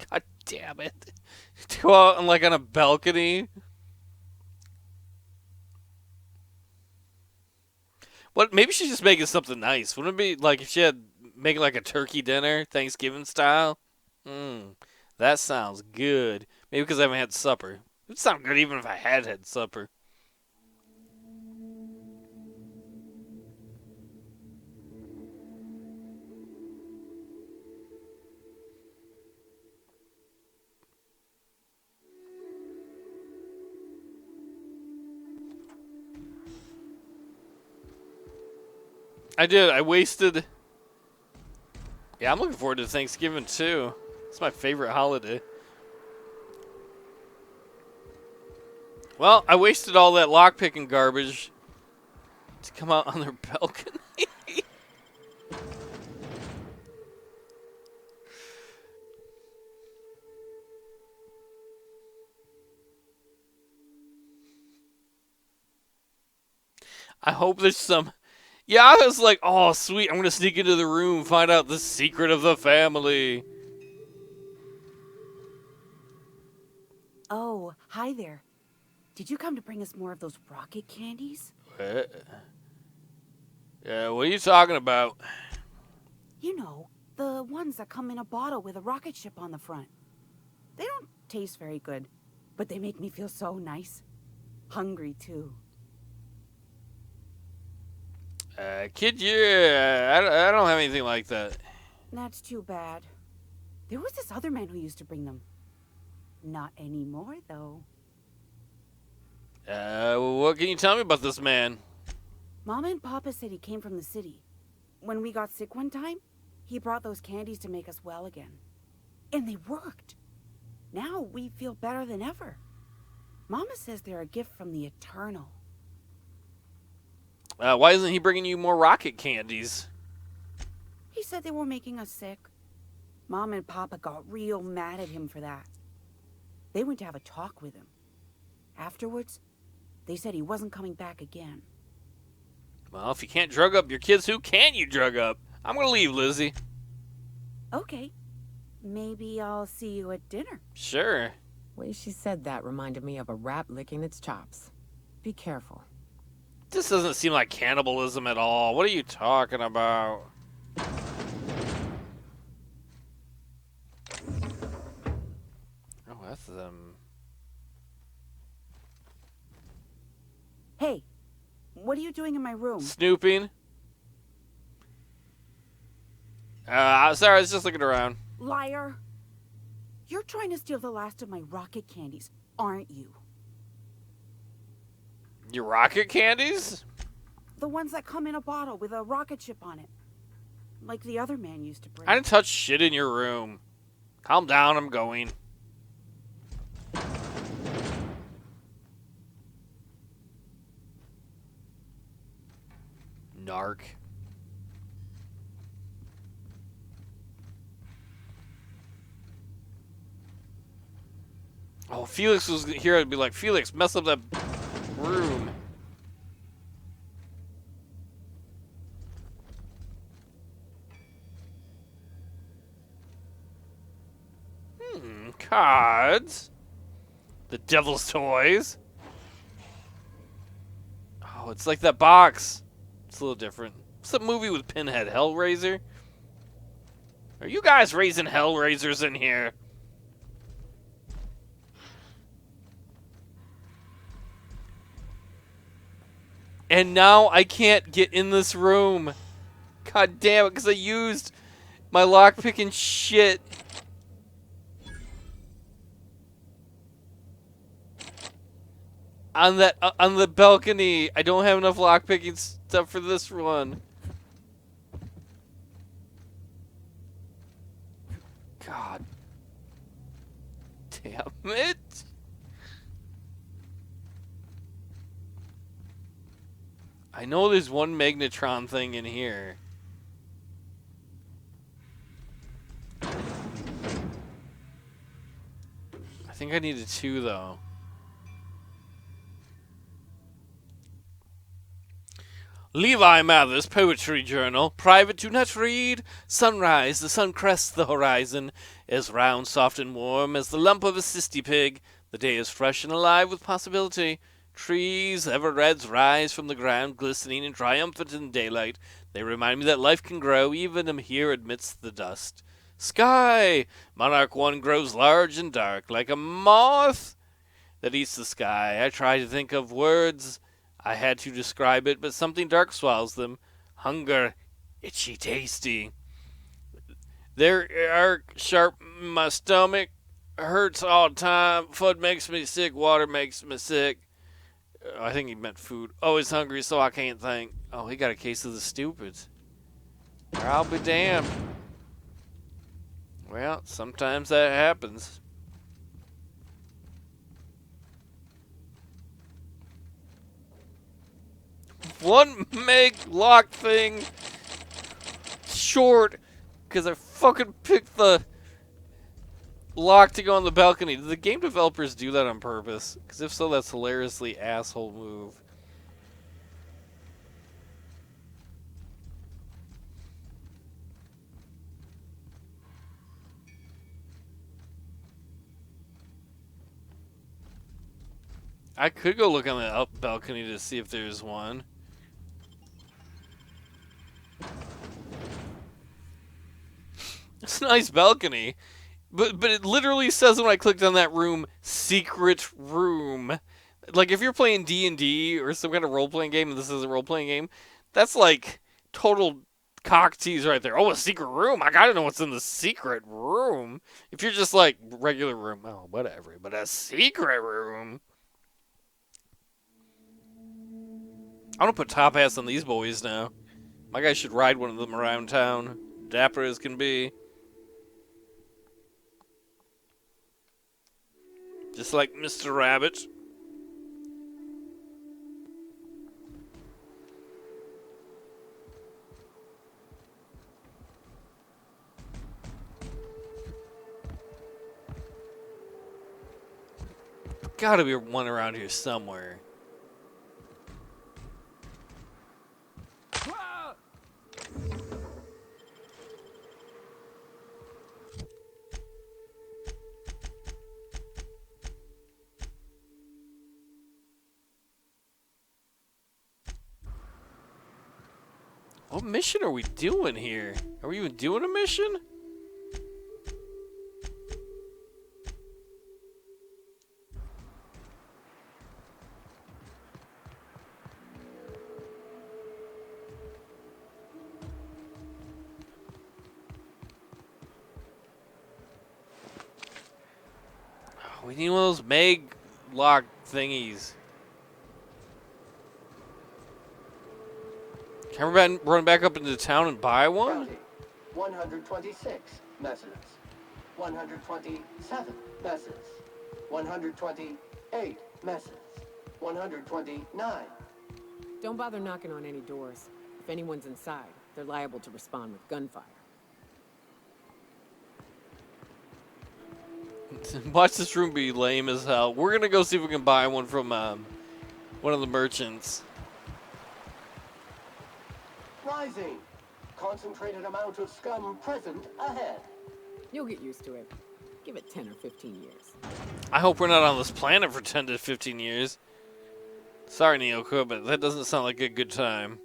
God damn it. To go out and like on a balcony. What? Maybe she's just making something nice. Wouldn't it be like if she had making like a turkey dinner, Thanksgiving style? That sounds good. Maybe because I haven't had supper. It would sound good even if I had supper. I did. I wasted... Yeah, I'm looking forward to Thanksgiving, too. It's my favorite holiday. Well, I wasted all that lockpicking garbage to come out on their balcony. I hope there's some... Yeah, I was like, oh, sweet. I'm going to sneak into the room, find out the secret of the family. Oh, hi there. Did you come to bring us more of those rocket candies? Yeah, what are you talking about? You know, the ones that come in a bottle with a rocket ship on the front. They don't taste very good, but they make me feel so nice. Hungry, too. Kid, I don't have anything like that. That's too bad. There was this other man who used to bring them. Not anymore, though. What can you tell me about this man? Mama and Papa said he came from the city. When we got sick one time, he brought those candies to make us well again. And they worked. Now we feel better than ever. Mama says they're a gift from the Eternal. Why isn't he bringing you more rocket candies? He said they were making us sick. Mom and Papa got real mad at him for that. They went to have a talk with him. Afterwards, they said he wasn't coming back again. Well, if you can't drug up your kids, who can you drug up? I'm gonna leave, Lizzie. Okay. Maybe I'll see you at dinner. Sure. The way she said that reminded me of a rat licking its chops. Be careful. This doesn't seem like cannibalism at all. What are you talking about? Oh, that's them. Hey, what are you doing in my room? Snooping. Sorry, I was just looking around. Liar. You're trying to steal the last of my rocket candies, aren't you? Your rocket candies? The ones that come in a bottle with a rocket ship on it. Like the other man used to bring. I didn't touch shit in your room. Calm down, I'm going. Narc. Oh, Felix was here. I'd be like, Felix, mess up that room. Cards. The devil's toys. Oh, it's like that box. It's a little different. What's the movie with Pinhead? Hellraiser? Are you guys raising Hellraisers in here? And now I can't get in this room. God damn it, because I used my lockpicking shit. On the balcony. I don't have enough lockpicking stuff for this one. God damn it. I know there's one Magnetron thing in here. I think I needed two, though. Levi Mathers Poetry Journal. Private, do not read. Sunrise, the sun crests the horizon. As round, soft, and warm as the lump of a cysty pig. The day is fresh and alive with possibility. Trees, ever reds, rise from the ground, glistening and triumphant in daylight. They remind me that life can grow, even here amidst the dust. Sky! Monarch One grows large and dark, like a moth that eats the sky. I try to think of words I had to describe it, but something dark swallows them. Hunger, itchy, tasty. There are sharp in my stomach, hurts all the time. Food makes me sick, water makes me sick. I think he meant food. Always hungry, so I can't think. Oh, he got a case of the stupids. I'll be damned. Well, sometimes that happens. One meg lock thing short because I fucking picked the lock to go on the balcony. Did the game developers do that on purpose? Because if so, that's hilariously asshole move. I could go look on the up balcony to see if there's one. It's a nice balcony. But it literally says when I clicked on that room, secret room. Like if you're playing D&D or some kind of role-playing game and this is a role-playing game, that's like total cock tease right there. Oh, a secret room. I gotta know what's in the secret room. If you're just like regular room, oh, whatever. But a secret room. I'm gonna put top hats on these boys now. My guy should ride one of them around town. Dapper as can be. Just like Mr. Rabbit. Gotta be one around here somewhere. What mission are we doing here? Are we even doing a mission? We need one of those mag lock thingies. Can we run back up into town and buy one? 126 messes. 127 messes. 128 messes. 129. Don't bother knocking on any doors. If anyone's inside, they're liable to respond with gunfire. Watch this room be lame as hell. We're gonna go see if we can buy one from one of the merchants. Rising. Concentrated amount of scum present ahead. You'll get used to it. Give it 10 or 15 years. I hope we're not on this planet for 10 to 15 years. Sorry, Nyoka, but that doesn't sound like a good time.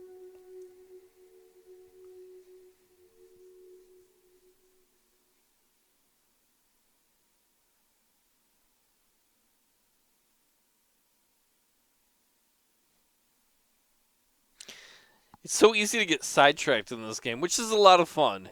It's so easy to get sidetracked in this game, which is a lot of fun.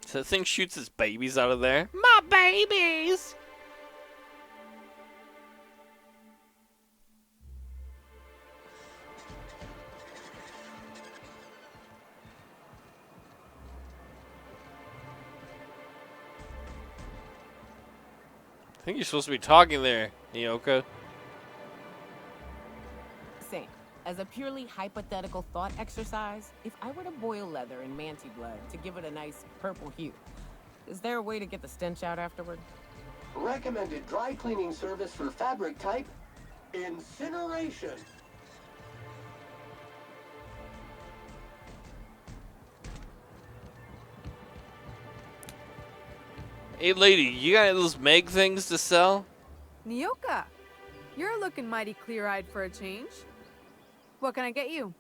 So that thing shoots its babies out of there. My babies! I think you're supposed to be talking there, Nyoka. Same. As a purely hypothetical thought exercise, if I were to boil leather in Manti blood to give it a nice purple hue, is there a way to get the stench out afterward? Recommended dry cleaning service for fabric type, incineration. Hey, lady, you got those Meg things to sell? Nyoka, you're looking mighty clear-eyed for a change. What can I get you?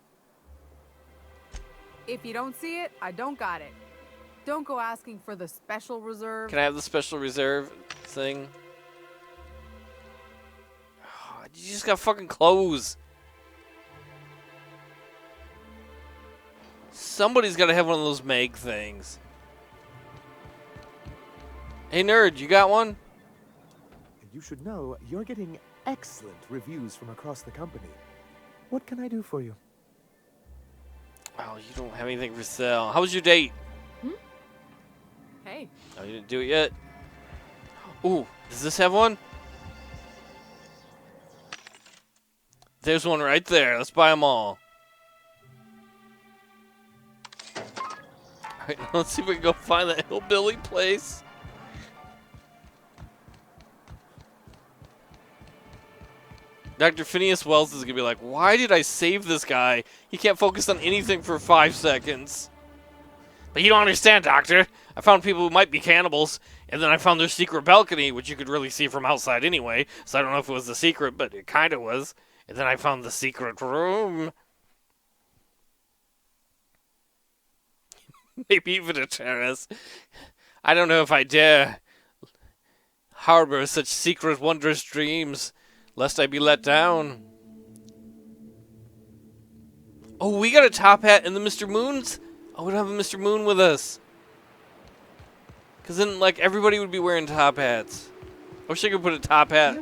If you don't see it, I don't got it. Don't go asking for the special reserve. Can I have the special reserve thing? Oh, you just got fucking clothes. Somebody's got to have one of those Meg things. Hey, nerd, you got one? You should know you're getting excellent reviews from across the company. What can I do for you? Oh, you don't have anything for sale. How was your date? Hey. Oh, you didn't do it yet? Ooh, does this have one? There's one right there. Let's buy them all. All right, let's see if we can go find that hillbilly place. Dr. Phineas Wells is going to be like, why did I save this guy? He can't focus on anything for 5 seconds. But you don't understand, Doctor. I found people who might be cannibals, and then I found their secret balcony, which you could really see from outside anyway, so I don't know if it was the secret, but it kind of was. And then I found the secret room. Maybe even a terrace. I don't know if I dare harbor such secret, wondrous dreams, lest I be let down. Oh, we got a top hat in the Mr. Moon's? Oh, we don't have a Mr. Moon with us. Because then, like, everybody would be wearing top hats. I wish I could put a top hat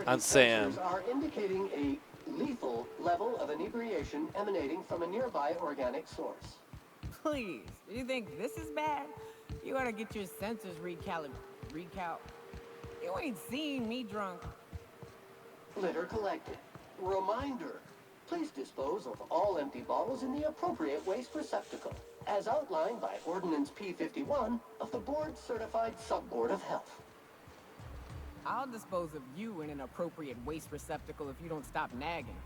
on Sam. Are indicating a lethal level of inebriation emanating from a nearby organic source. Please, you think this is bad? You gotta get your sensors recalibrated. You ain't seen me drunk. Litter collected. Reminder. Please dispose of all empty bottles in the appropriate waste receptacle, as outlined by Ordinance P51 of the Board-Certified Sub-Board of Health. I'll dispose of you in an appropriate waste receptacle if you don't stop nagging.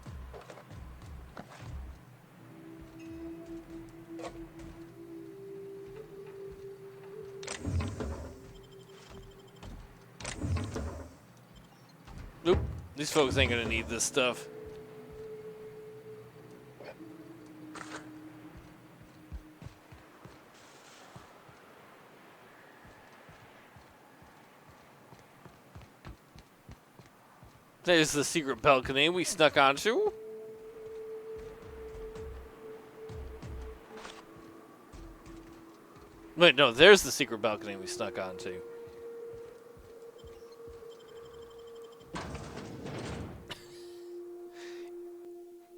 Nope. These folks ain't gonna need this stuff. There's the secret balcony we snuck onto. Wait, no, there's the secret balcony we snuck onto.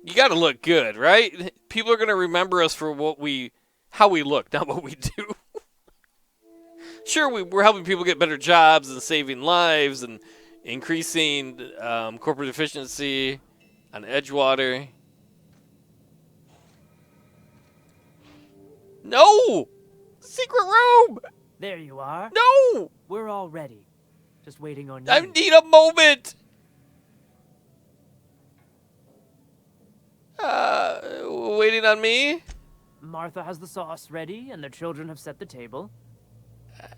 You gotta look good, right? People are gonna remember us for how we look, not what we do. Sure, we're helping people get better jobs and saving lives and increasing corporate efficiency on Edgewater. No! Secret room! There you are. No! We're all ready. Just waiting on you. I need a moment! Waiting on me? Martha has the sauce ready, and the children have set the table.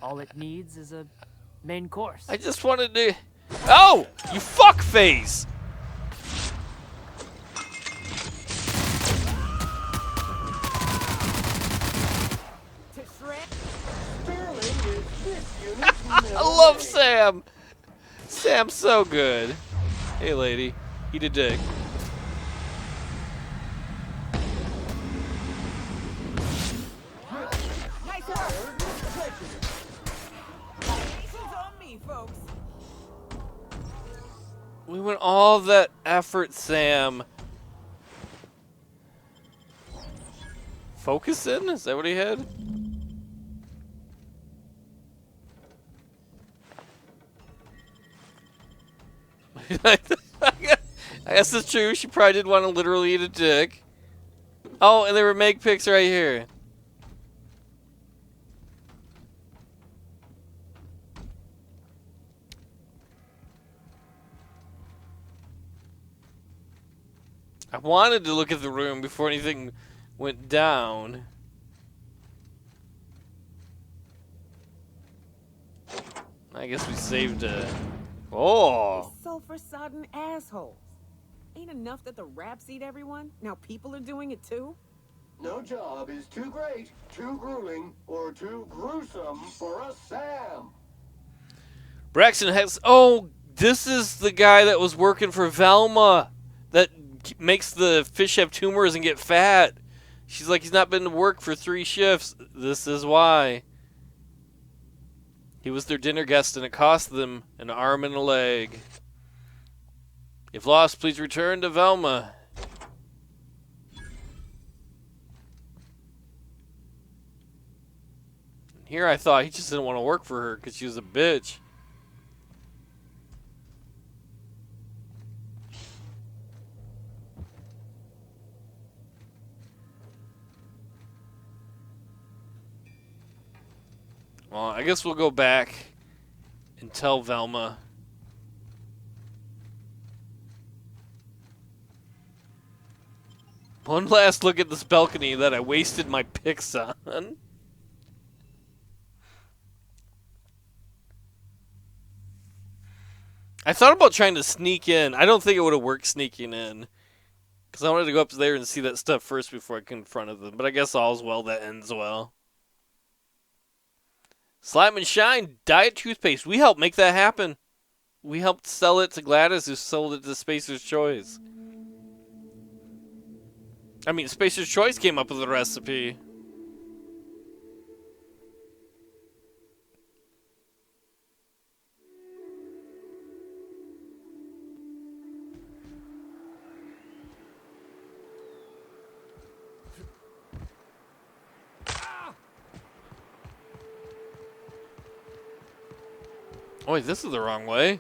All it needs is a main course. I just wanted to... Oh! You fuckface! I love Sam! Sam's so good. Hey, lady. Eat a dick. Nice work. On me, folks. We went all that effort, Sam. Focus in? Is that what he had? I guess it's true. She probably did want to literally eat a dick. Oh, and there were make pics right here. I wanted to look at the room before anything went down. I guess we saved a... Oh! Sulfur-sodden assholes. Ain't enough that the raps eat everyone? Now people are doing it too? No job is too great, too grueling, or too gruesome for a Sam. Braxton has... Oh, this is the guy that was working for Velma. That makes the fish have tumors and get fat. She's like, he's not been to work for 3 shifts. This is why. He was their dinner guest and it cost them an arm and a leg. If lost, please return to Velma. Here I thought he just didn't want to work for her because she was a bitch. Well, I guess we'll go back and tell Velma. One last look at this balcony that I wasted my picks on. I thought about trying to sneak in. I don't think it would have worked sneaking in. Because I wanted to go up there and see that stuff first before I confronted them. But I guess all's well that ends well. Slime and Shine Diet Toothpaste. We helped make that happen. We helped sell it to Gladys, who sold it to Spacer's Choice. I mean, Spacer's Choice came up with the recipe. Oh, wait, this is the wrong way.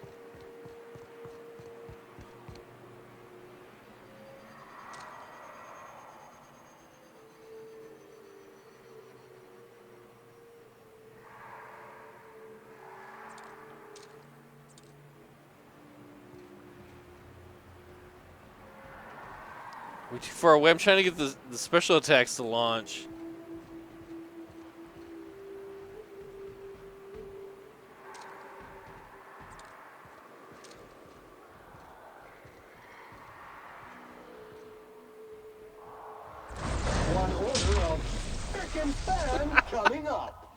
We're too far away. I'm trying to get the special attacks to launch. One order of frickin' fan coming up.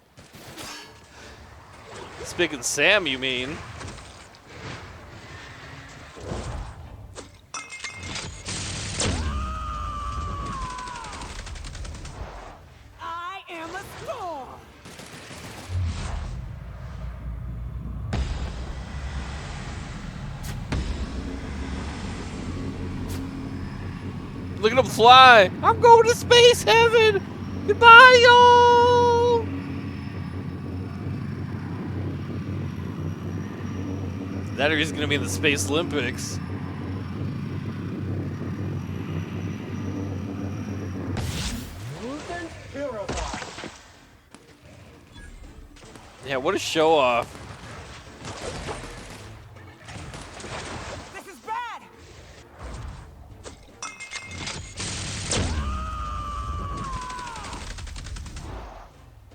Spick and Sam, you mean? I am a storm. Look at him fly. I'm going to space heaven. Goodbye, y'all. That or he's going to be in the Space Olympics. Movement purified. Yeah, what a show off. This is bad.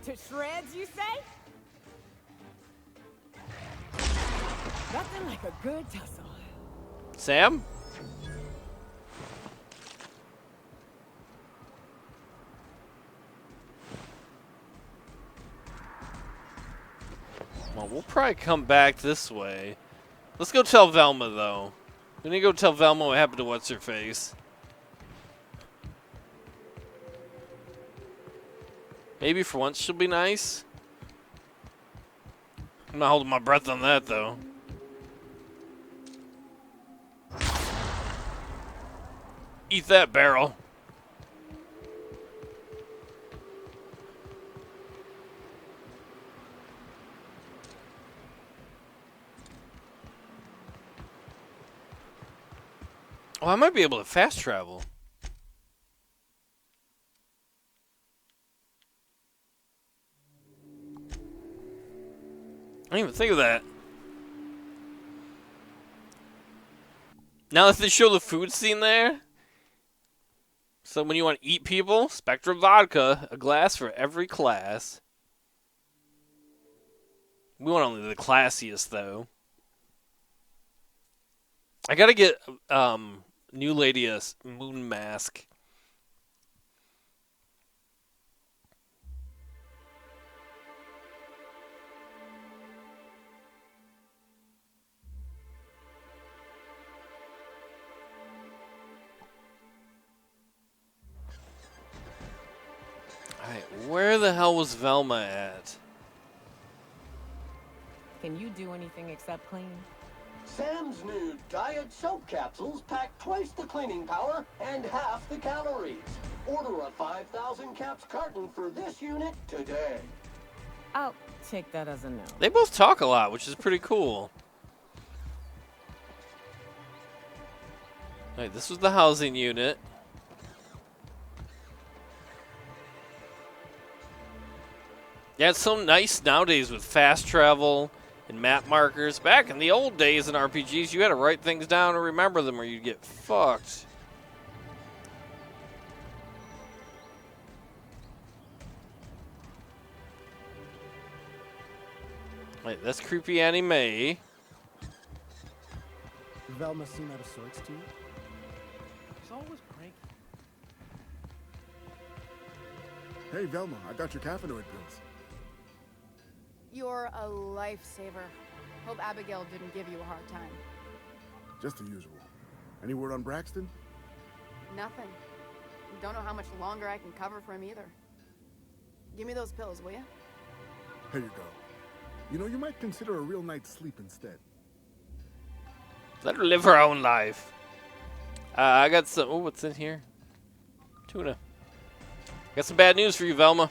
To shreds, you say? Nothing like a good tussle. Sam? Well, we'll probably come back this way. Let's go tell Velma, though. We need to go tell Velma what happened to What's-Her-Face. Maybe for once she'll be nice. I'm not holding my breath on that, though. Eat that, barrel. Oh, I might be able to fast travel. I didn't even think of that. Now that they show the food scene there. So when you want to eat people, Spectra vodka, a glass for every class. We want only the classiest, though. I gotta get New Lady a moon mask. Alright, where the hell was Velma at? Can you do anything except clean? Sam's new diet soap capsules pack twice the cleaning power and half the calories. Order a 5,000 caps carton for this unit today. I'll take that as a no. They both talk a lot, which is pretty cool. Alright, this was the housing unit. Yeah, it's so nice nowadays with fast travel and map markers. Back in the old days in RPGs, you had to write things down and remember them or you'd get fucked. Wait, that's creepy Annie Mae. Velma seem out of sorts to you? She's always cranky. Hey, Velma, I got your caffeinoid pills. You're a lifesaver. Hope Abigail didn't give you a hard time. Just the usual. Any word on Braxton? Nothing. Don't know how much longer I can cover for him either. Give me those pills, will you? Here you go. You know, you might consider a real night's sleep instead. Let her live her own life. I got some. Oh, what's in here? Tuna. Got some bad news for you, Velma.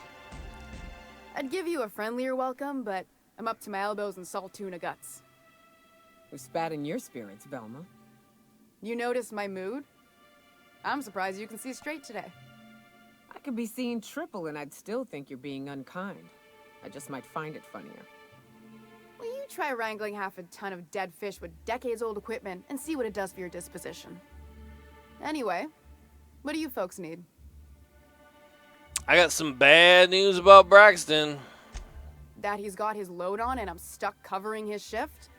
I'd give you a friendlier welcome, but I'm up to my elbows in salt tuna guts. Who spat in your spirits, Velma? You noticed my mood? I'm surprised you can see straight today. I could be seeing triple and I'd still think you're being unkind. I just might find it funnier. Will you try wrangling half a ton of dead fish with decades-old equipment and see what it does for your disposition? Anyway, what do you folks need? I got some bad news about Braxton. That he's got his load on and I'm stuck covering his shift?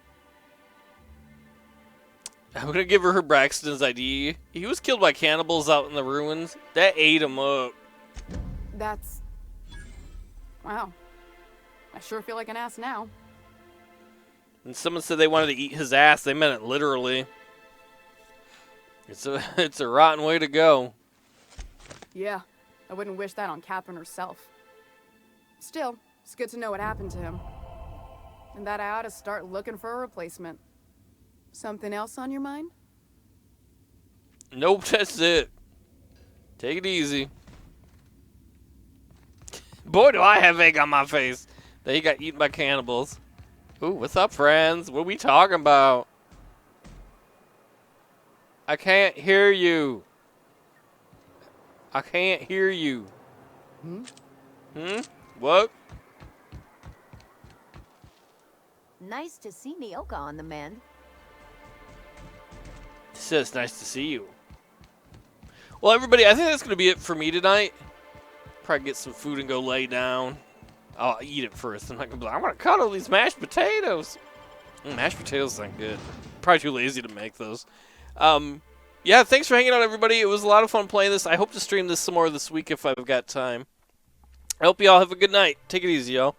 I'm gonna give her Braxton's ID. He was killed by cannibals out in the ruins. That ate him up. That's... Wow. I sure feel like an ass now. And someone said they wanted to eat his ass. They meant it literally. It's a rotten way to go. Yeah, I wouldn't wish that on Catherine herself. Still, it's good to know what happened to him. And that I ought to start looking for a replacement. Something else on your mind? Nope, that's it. Take it easy. Boy, do I have egg on my face that he got eaten by cannibals. Ooh, what's up, friends? What are we talking about? I can't hear you. I can't hear you. What? Nice to see Nyoka on the mend. It says nice to see you. Well, everybody, I think that's going to be it for me tonight. Probably get some food and go lay down. I'll eat it first. I'm not going to be like, I'm going to cuddle these mashed potatoes. Mashed potatoes sound good. Probably too lazy to make those. Yeah, thanks for hanging out, everybody. It was a lot of fun playing this. I hope to stream this some more this week if I've got time. I hope you all have a good night. Take it easy, y'all.